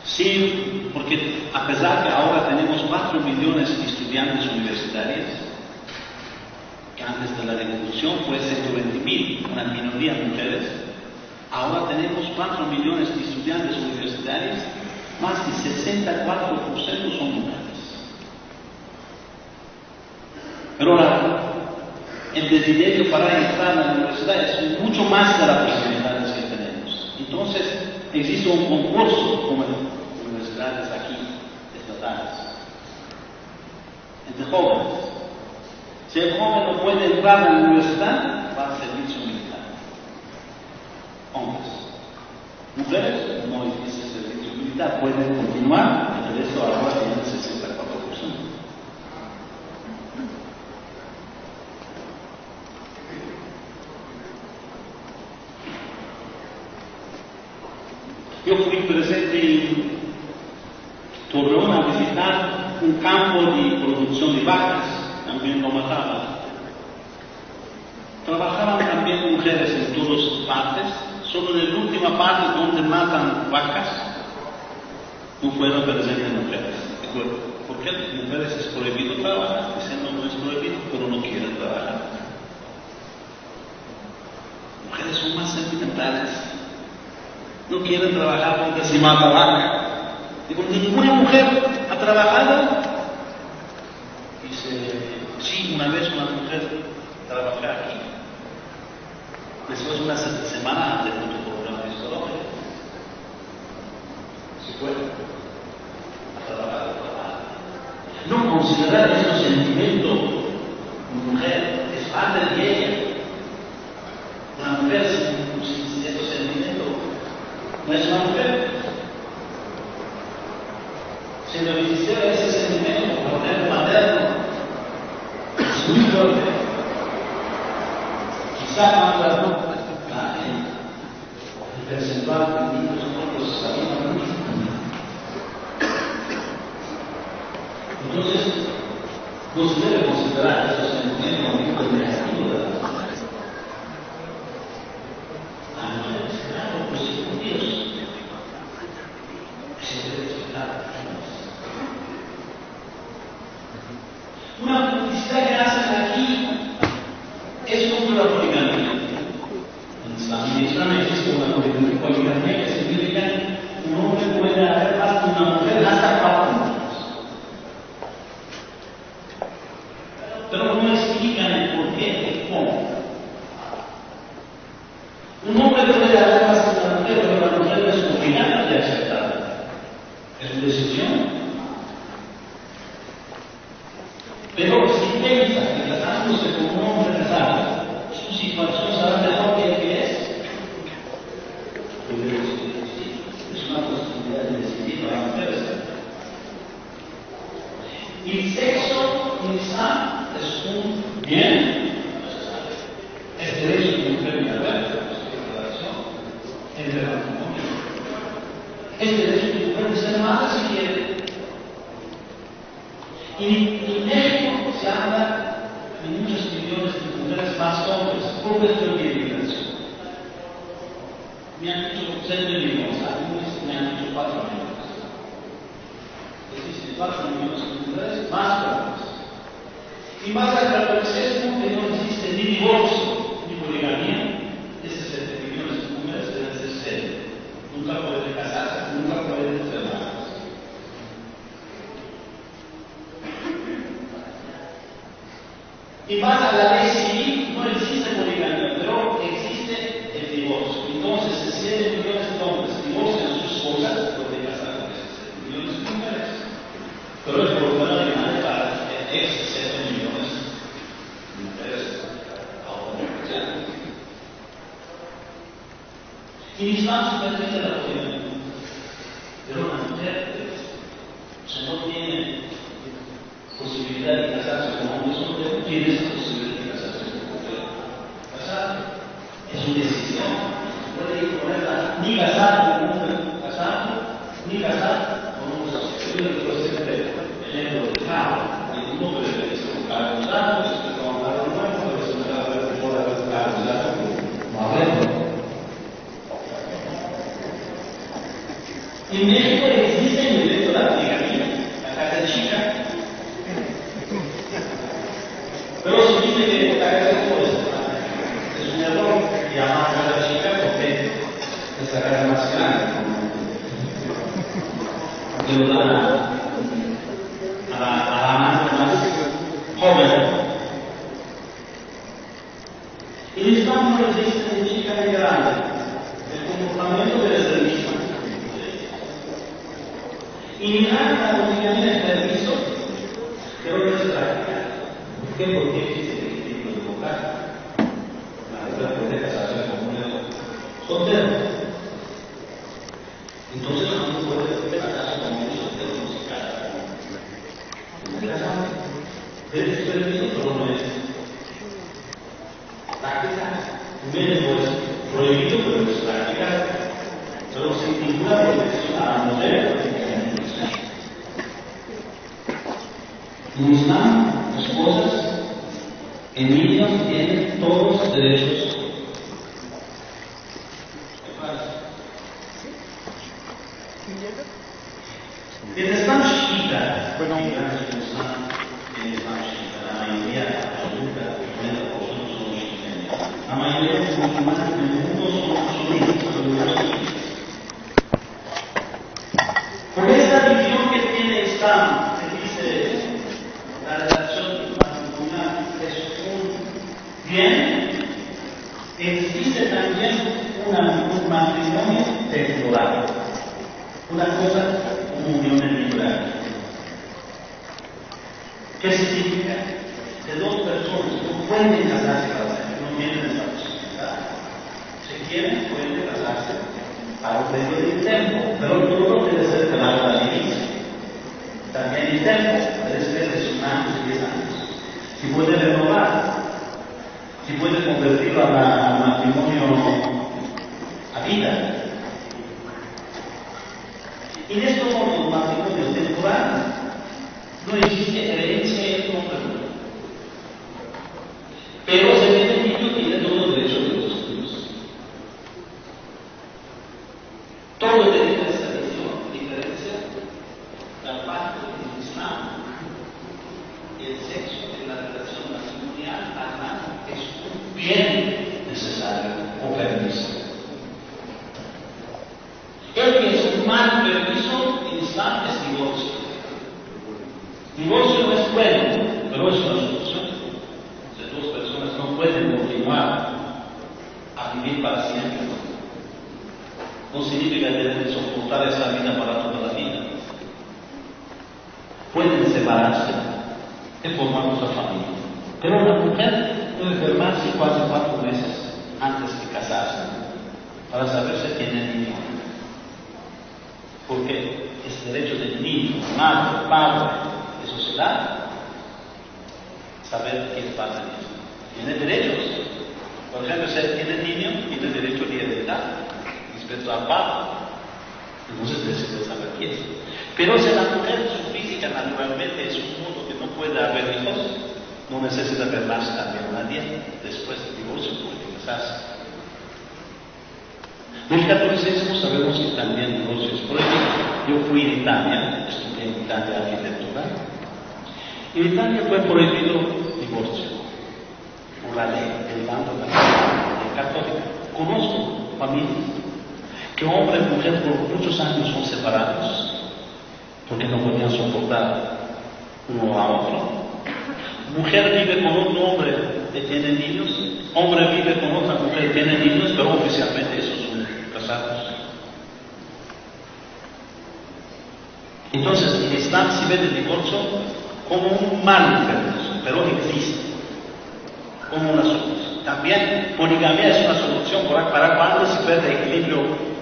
Sí, porque a pesar que ahora tenemos 4 millones de estudiantes universitarios, que antes de la revolución fue 120.000, una minoría de mujeres, ahora tenemos 4 millones de estudiantes universitarios, más de 64% son mujeres. Pero el desiderio para entrar a la universidad es mucho más de las posibilidades que tenemos. Entonces, existe un concurso como en universidades aquí, estatales, entre jóvenes. Si el joven no puede entrar a la universidad, va al servicio militar. Hombres. Mujeres no existe servicio militar, pueden continuar, y por eso ahora tienen 64%. Yo fui presente en Torreón a visitar un campo de producción de vacas, también lo mataban. Trabajaban también mujeres en todas partes, solo en la última parte donde matan vacas, no fueron presentes mujeres. ¿Por qué las mujeres es prohibido trabajar? Diciendo no es prohibido, pero no quieren trabajar. Mujeres son más sentimentales. No quieren trabajar porque se mata vaca. Digo, ninguna mujer ha trabajado. Dice, sí, una vez una mujer trabajó aquí. Después de una semana antes de programa de Colombia. Se fue a trabajar. No considerar esos sentimientos mujer es parte de ella. Una mujer sin esos sentimientos no es una mujer. Si le existiera ese sentimiento por el materno, es muy fuerte. Quizá cuando las notas el percentual de niños nosotros sabíamos mucho. Entonces, no se debe considerar esos sentimientos como un negativo de las mujeres. Las mujeres, claro, pues sí, Dios. Se debe respetar. Una publicidad que hacen aquí es contra la poligamia. En Islam existe una poligamia que significa que un hombre puede haber más de una mujer hasta 4 mujeres. Pero no explican el por qué y cómo. Un hombre puede haber más de una mujer, pero la mujer no es obligada de aceptarla. Es su decisión. Pero si piensa que casándose con un hombre casado, su situación será mejor que el que es, Este derecho puede ser madre si quiere. Y en México se habla de muchos millones de mujeres más hombres por cuestión de inmigración. Me han dicho 6 millones, algunos me han dicho 4 millones. Existen 4 millones de mujeres más hombres. Y más allá del sexo, que no existe ni divorcio ni poligamia, esas 7 millones de mujeres deben ser serias. Nunca pueden casarse, nunca pueden ser madres. Y más a la ley civil, no existe poligamia, pero existe el divorcio. Entonces, si 7 millones de hombres divorcian a sus esposas, pueden casar con esas 7 millones de mujeres. Pero el problema de madre para esas 7 millones de mujeres autonomías. En Islam se permite la poligamia, pero una mujer, si no tiene posibilidad de casarse con hombres, no tiene esa posibilidad de casarse con mujeres. Casar es una decisión. Puede ponerla ni casar con un hombre casado, ni casar con un homosexual. Yo puede ser el ejemplo de Carlos. El mundo puede ser un Carlos Santos, que está un Carlos Nuevo, puede ser un Carlos Santos, no hablemos. En México existe el derecho a la poligamia, la casa chica. Pero se dice que la casa es un error llamar casa chica porque es la casa más grande. Que lo dan a la más joven. En Islam no existe ni chica ni grande. El comportamiento debe ser el mismo. Y mirar la poligamia es permiso, pero no es práctica. ¿Por qué? Porque existe el equilibrio de vocal. La mujer puede casarse con un soltero. Entonces no puede casarse con un soltero musical. Es permiso, pero no es práctica. Menos prohibido, pero no es práctica. Pero sin ninguna protección a la mujer. En Islam, las esposas en niños tienen todos los derechos. En el Islam chiita, la mayoría absoluta, son chiítas. La mayoría de los musulmanes del mundo son sunitas. Por esta visión que tiene Islam, se dice la relación matrimonial es un bien, existe también un matrimonio temporal, una cosa como unión temporal. ¿Qué significa? Que dos personas no pueden casarse cada vez, no tienen esa posibilidad. Si quieren, pueden casarse para un periodo de tiempo, pero todo debe ser de la divisa. También el tiempo, puede ser de sus años y 10 años. Si puede renovar, si puede convertirlo a matrimonio a vida. Y de estos modos, matrimonios temporales, no existe herencia en el hombre. Pero se ve el niño tiene todos los derechos de los hijos. Todo tiene esa diferencia. La parte del Islam, el sexo en la relación matrimonial, además, es un bien necesario o permiso. El que es un mal permiso en Islam es divorcio. Divorcio no es bueno, pero es una solución. Si dos personas no pueden continuar a vivir para siempre, no significa que deben soportar esa vida para toda la vida. Pueden separarse y formar otra familia. Pero una mujer puede enfermarse casi 4 meses antes de casarse para saber si tiene niño. Porque es derecho del niño, madre, padre, de sociedad, saber quién es padre del niño. Tiene derechos. Por ejemplo, si tiene niño, tiene derecho de heredar respecto al padre. Entonces necesita saber qué es. Pero si la mujer, su física naturalmente es un modo que no puede haber hijos, no necesita ver más también nadie después del divorcio, puede casarse. Del catolicismo sabemos que también divorcio es prohibido. Yo fui en Italia, estudié en Italia arquitectura. En Italia fue prohibido divorcio por la ley del bando católico. Conozco familias que hombre y mujer por muchos años son separados porque no podían soportar uno a otro. Mujer vive con otro hombre que tiene niños, hombre vive con otra mujer que tiene niños, pero oficialmente esos son casados. Entonces, en Islam se ve el divorcio como un mal perverso, pero existe como una solución. También poligamia es una solución para cuando se pierde el equilibrio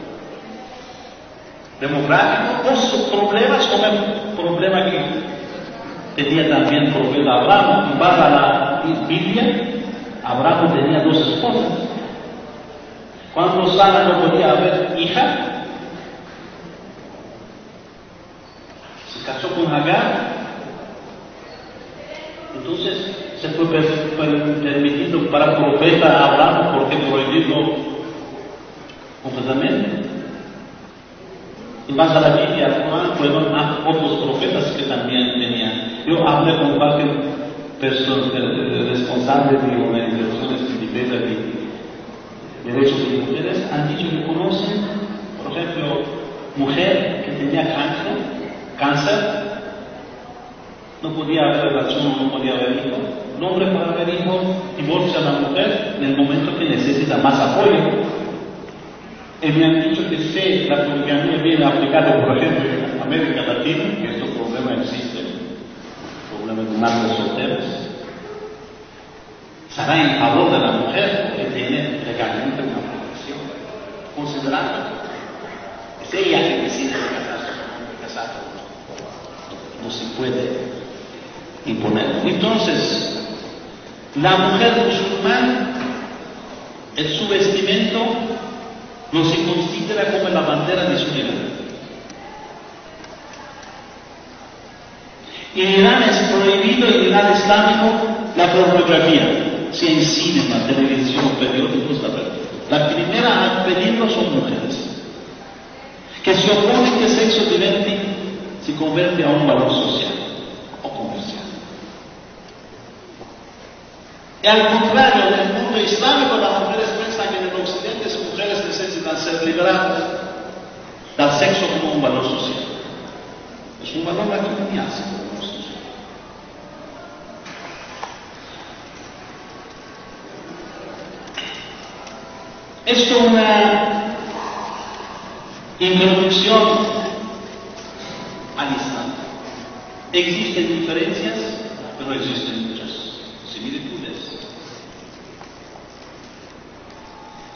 demográfico, o problemas como el problema que tenía también el profeta Abraham. En base a la Biblia, Abraham tenía 2 esposas. Cuando Sara no podía haber hija, se casó con Agar. Entonces se fue permitido para el profeta Abraham, porque prohibido completamente. En base a la Biblia, fueron otros profetas que también tenían. Yo hablé con varios responsables de organizaciones de defensa de derechos de mujeres, han dicho que conocen, por ejemplo, mujer que tenía cáncer, no podía haber relación, no podía haber hijo. Un hombre para haber hijo divorcia a la mujer en el momento que necesita más apoyo. Y me han dicho que si la poligamia viene aplicada, por ejemplo, en América Latina, que estos problemas existen, problemas de madres solteras, será en favor de la mujer porque tiene legalmente una protección, considerando que es ella que decide casarse o no casarse. No se puede imponer. Entonces, la mujer musulmana, su vestimento no se considera como la bandera de su libertad. En Irán es prohibido, en Irán islámico, la pornografía. Si en cine, televisión, periódicos, la primera a pedirlo son mujeres, que se oponen que el sexo diferente se convierte a un valor social o comercial. Y al contrario, en el mundo islámico las mujeres piensan que en el occidente las mujeres necesitan ser liberadas del sexo como un valor social. Es un valor matrimonial, esto es una introducción al Islam. Existen diferencias, pero existen muchas similitudes.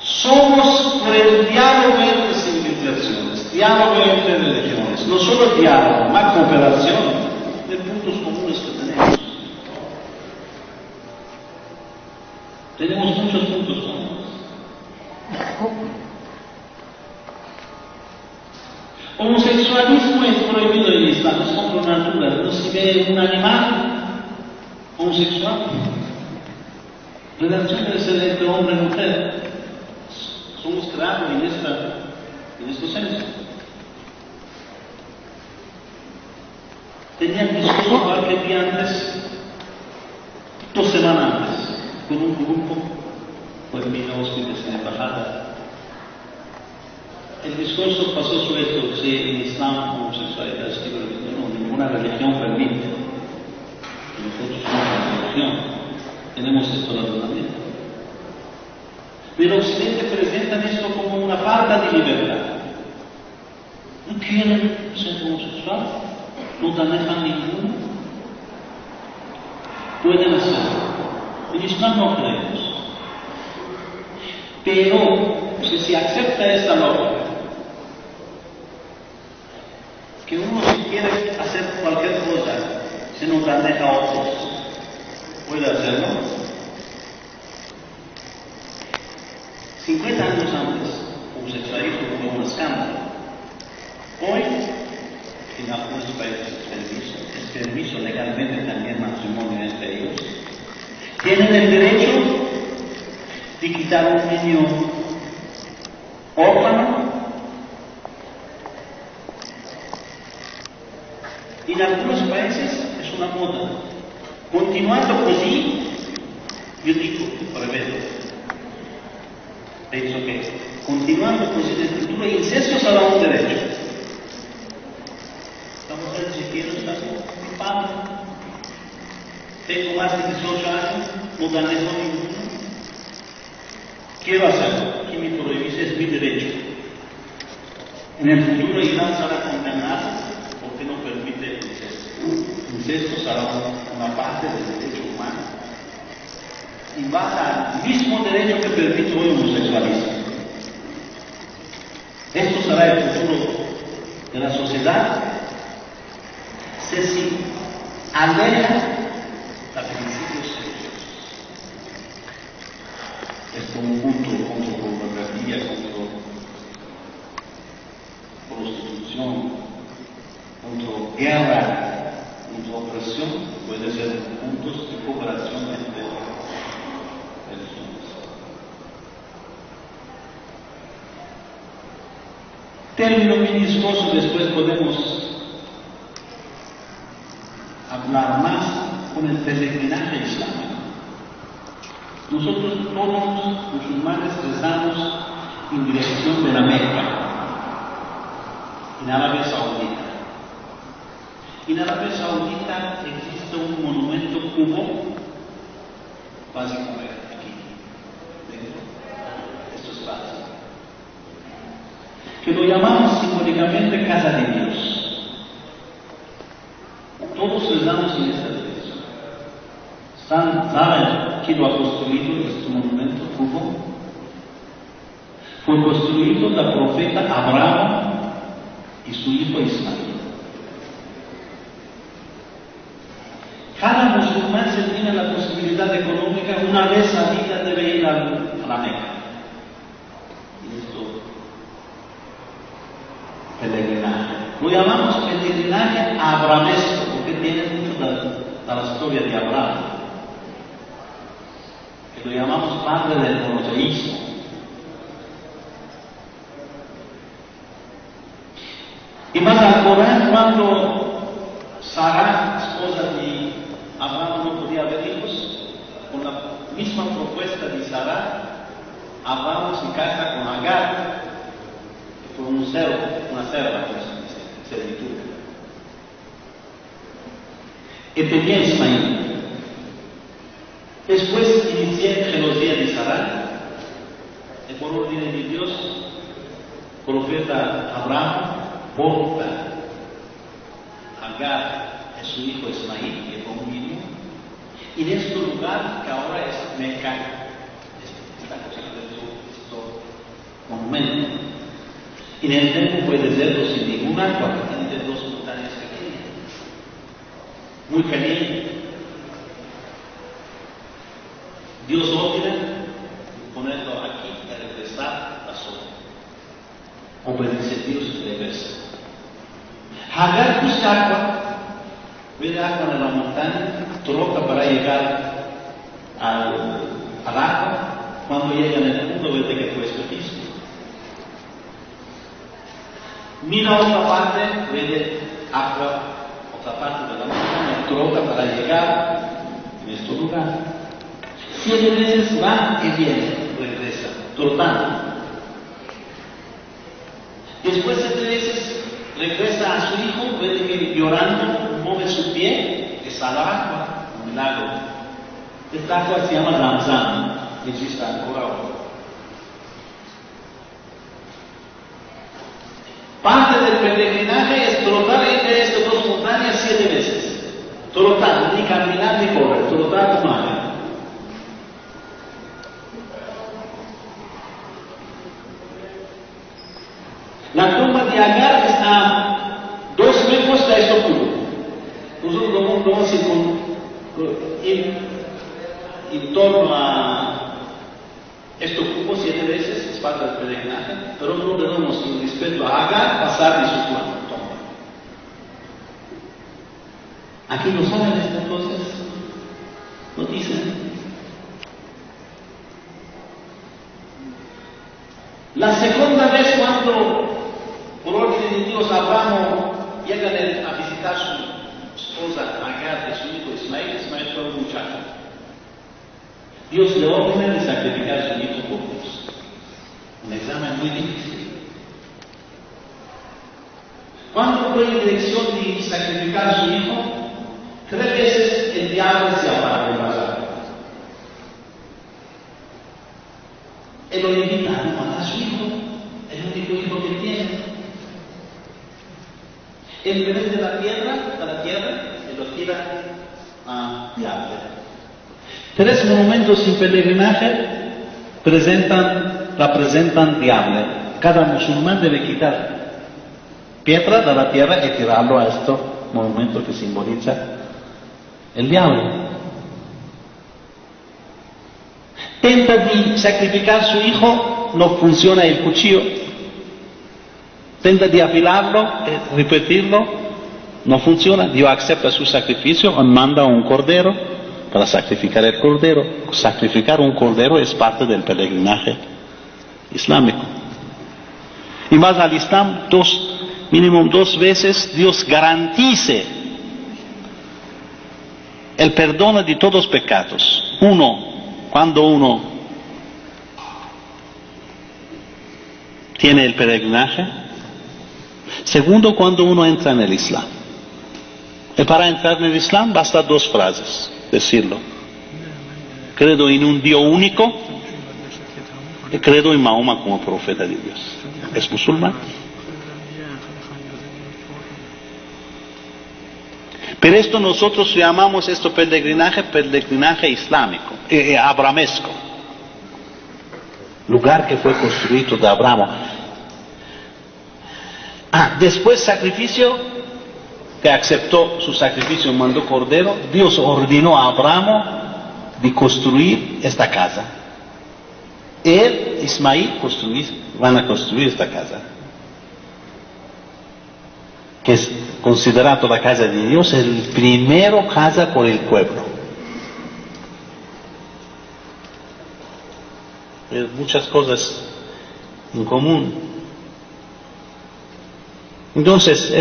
Somos por el diálogo entre civilizaciones, diálogo entre religiones, no solo diálogo, más cooperación de puntos comunes que tenemos. Tenemos muchos puntos comunes. Homosexualismo es prohibido en Islam, es contra natura. No se ve un animal homosexual. Relaciones entre hombre y mujer. Somos creados en este senso. Tenía discurso cualquier día antes, 2 semanas antes, con un grupo, pues vino hospitales en la embajada. El discurso pasó suelto, si en Islam homosexualidad es libre, no, ninguna religión permite. Nosotros somos una religión, tenemos esto razonamiento. Pero Occidente presenta esto como una falta de libertad. No quieren ser homosexual, no dejan ninguno. Pueden hacerlo. En Islam no creemos. Pero si se acepta esta lógica, que uno si quiere hacer cualquier cosa, si no deja a otros, puede hacerlo. 50 años antes, homosexualismo fue un escándalo. Hoy, en algunos países es permiso legalmente también matrimonio entre ellos. Tienen el derecho de quitar un niño órfano. Y en algunos países es una moda. Continuando así, yo digo, prevedo, pienso que continuando con el futuro, el incesto será un derecho. La mujer si quiere está mi padre. Tengo más de 18 años, no gané con ninguno. Quiero hacerlo, que me prohíbe, es mi derecho. En el futuro Irán será condenado porque no permite el incesto. El incesto será una parte del derecho humano y va a dar el mismo derecho que permite hoy el homosexualismo. Esto será el futuro de la sociedad. Se aleja a principios religiosos. Esto es un punto contra pornografía, contra prostitución, contra guerra, contra opresión, puede ser puntos de cooperación entre religiones. Término ministroso, después podemos hablar más con el peregrinaje islámico. Nosotros todos los musulmanes rezamos en dirección de la Meca, en Arabia Saudita. En Arabia Saudita existe un monumento cubo, básicamente aquí, dentro, esto es fácil, que lo llamamos simbólicamente Casa de Dios. Todos rezamos en esta dirección. ¿Saben quién lo ha construido este monumento cubo? Fue construido la profeta Abraham y su hijo Ismael. Cada musulmán se tiene la posibilidad económica, una vez a vida debe ir a la Meca. Y esto, peregrinaje. Lo llamamos peregrinaje abrahamesco, porque tiene mucho de la historia de Abraham. Que lo llamamos padre del monoteísmo. Y más al Corán, cuando Sara, esposa de Abraham, no podía haber hijos, con la misma propuesta de Sara, Abraham se casa con Agar, que fue un cerdo, una cerda, servitud. Y tenía Ismael. Después inicié genealogía de Sara, y por orden de Dios, profeta Abraham porta Agar a su hijo Ismael, que fue un niño, y en este lugar que ahora es Meca, está construyendo este monumento. Y en el templo fue desierto sin ningún agua, tiene dos montañas pequeñas, muy caliente. Dios ordena ponerlo aquí para regresar la zona. Obedece Dios y regresa. Agar busca agua, ve agua en la montaña, troca para llegar al agua. Cuando llega en el punto, ve que fue especismo. Mira otra parte, ve agua, otra parte de la montaña, troca para llegar en este lugar. 7 veces va y viene, regresa, trotando. Después 7 veces regresa a su hijo, ve que llorando, mueve su pie, que sale agua, un lago. Esta agua se llama Ramzán, y existe ahora. Parte del peregrinaje es trotar entre estas dos montañas 7 veces. Trotar, ni caminar ni correr, trotar como Agar. La tumba de Agar está 2 metros de este cubo. Nosotros vamos en torno a este cubo 7 veces, es parte del peregrinaje, pero no debemos, sin respeto a Agar, pasar de su plano. Aquí los árabes entonces no dicen. La segunda vez cuando, por orden de Dios, Abraham llega a visitar a su esposa Agar de su hijo Ismael, Ismael fue un muchacho. Dios le ordena de sacrificar a su hijo por Dios. Un examen muy difícil. Cuando fue en dirección de sacrificar a su hijo, 3 veces el diablo se aparta de pasar. Él lo invita a matar a su hijo, el único hijo que tiene. Él bebé de la tierra, y lo tira a diablo. 3 monumentos sin peregrinaje representan diablo. Cada musulmán debe quitar piedra de la tierra y tirarlo a estos monumentos que simboliza el diablo. Tenta de sacrificar a su hijo, no funciona el cuchillo. Tenta de afilarlo, repetirlo, no funciona. Dios acepta su sacrificio y manda un cordero para sacrificar el cordero. Sacrificar un cordero es parte del peregrinaje islámico. Y más al Islam, mínimo 2 veces Dios garantice el perdón de todos los pecados. Cuando uno tiene el peregrinaje. Segundo, cuando uno entra en el Islam. Y para entrar en el Islam basta 2 frases, decirlo. Creo en un Dios único y creo en Mahoma como profeta de Dios. ¿Es musulmán? Pero esto nosotros llamamos peregrinaje islámico, abramesco. Lugar que fue construido de Abraham. Después sacrificio, que aceptó su sacrificio, mandó cordero. Dios ordenó a Abraham de construir esta casa. Él, Ismael, van a construir esta casa, que es considerado la casa de Dios, el primero casa por el pueblo. Hay muchas cosas en común. Entonces,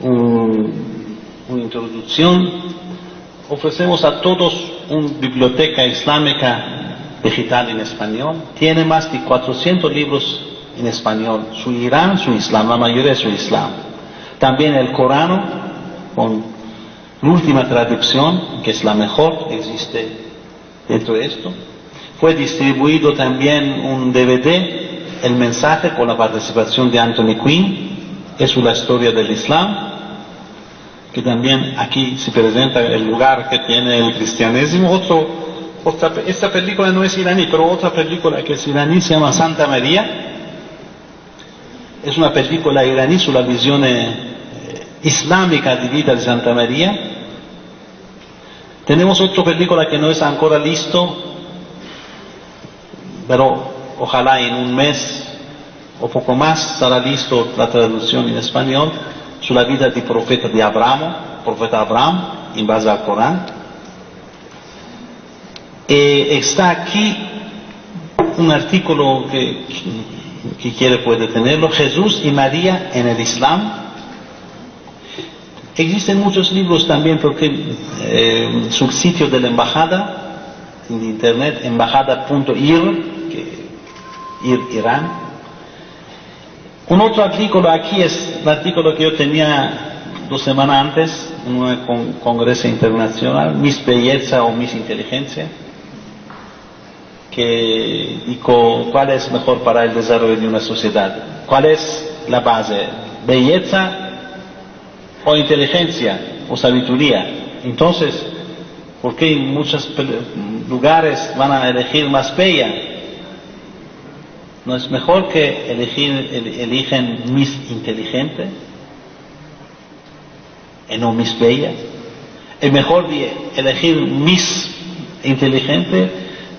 una introducción. Ofrecemos a todos una biblioteca islámica digital en español. Tiene más de 400 libros en español, su Irán, su Islam, la mayoría es su Islam. También el Corán, con la última traducción, que es la mejor, existe dentro de esto. Fue distribuido también un DVD, El mensaje, con la participación de Anthony Quinn, es la historia del Islam, que también aquí se presenta el lugar que tiene el cristianismo. Esta película no es iraní, pero otra película que es iraní se llama Santa María. Es una película iraní sobre la visión islámica de vida de Santa María. Tenemos otra película que no es ancora listo, pero ojalá en un mes o poco más estará listo la traducción en español, sobre la vida del profeta Abraham, en base al Corán. Está aquí un artículo que quiere puede tenerlo, Jesús y María en el Islam. Existen muchos libros también, porque su sitio de la embajada en internet, embajada.ir, Irán. Un otro artículo aquí es el artículo que yo tenía 2 semanas antes en un congreso internacional, Miss Belleza o Miss Inteligencia, que dijo cuál es mejor para el desarrollo de una sociedad, cuál es la base, belleza o inteligencia o sabiduría. Entonces, ¿por qué en muchos lugares van a elegir más bella? ¿No es mejor que eligen Miss Inteligente y no Miss Bella? Es mejor elegir Miss Inteligente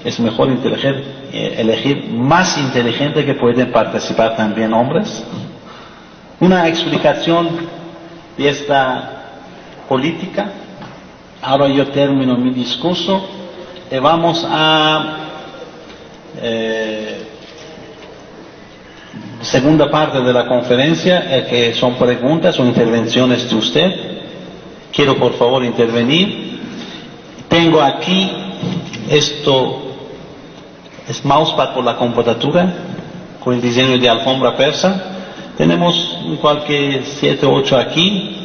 es mejor elegir más inteligente que pueden participar también hombres. Una explicación de esta política. Ahora yo termino mi discurso y vamos a segunda parte de la conferencia, que son preguntas o intervenciones de usted. Quiero por favor intervenir. Tengo aquí esto, es mousepad por la computadora con el diseño de alfombra persa. Tenemos cualquier 7 o 8 aquí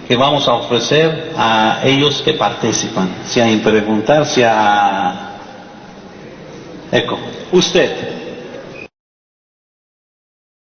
que vamos a ofrecer a ellos que participan, sea en preguntar, sea... Eco, usted.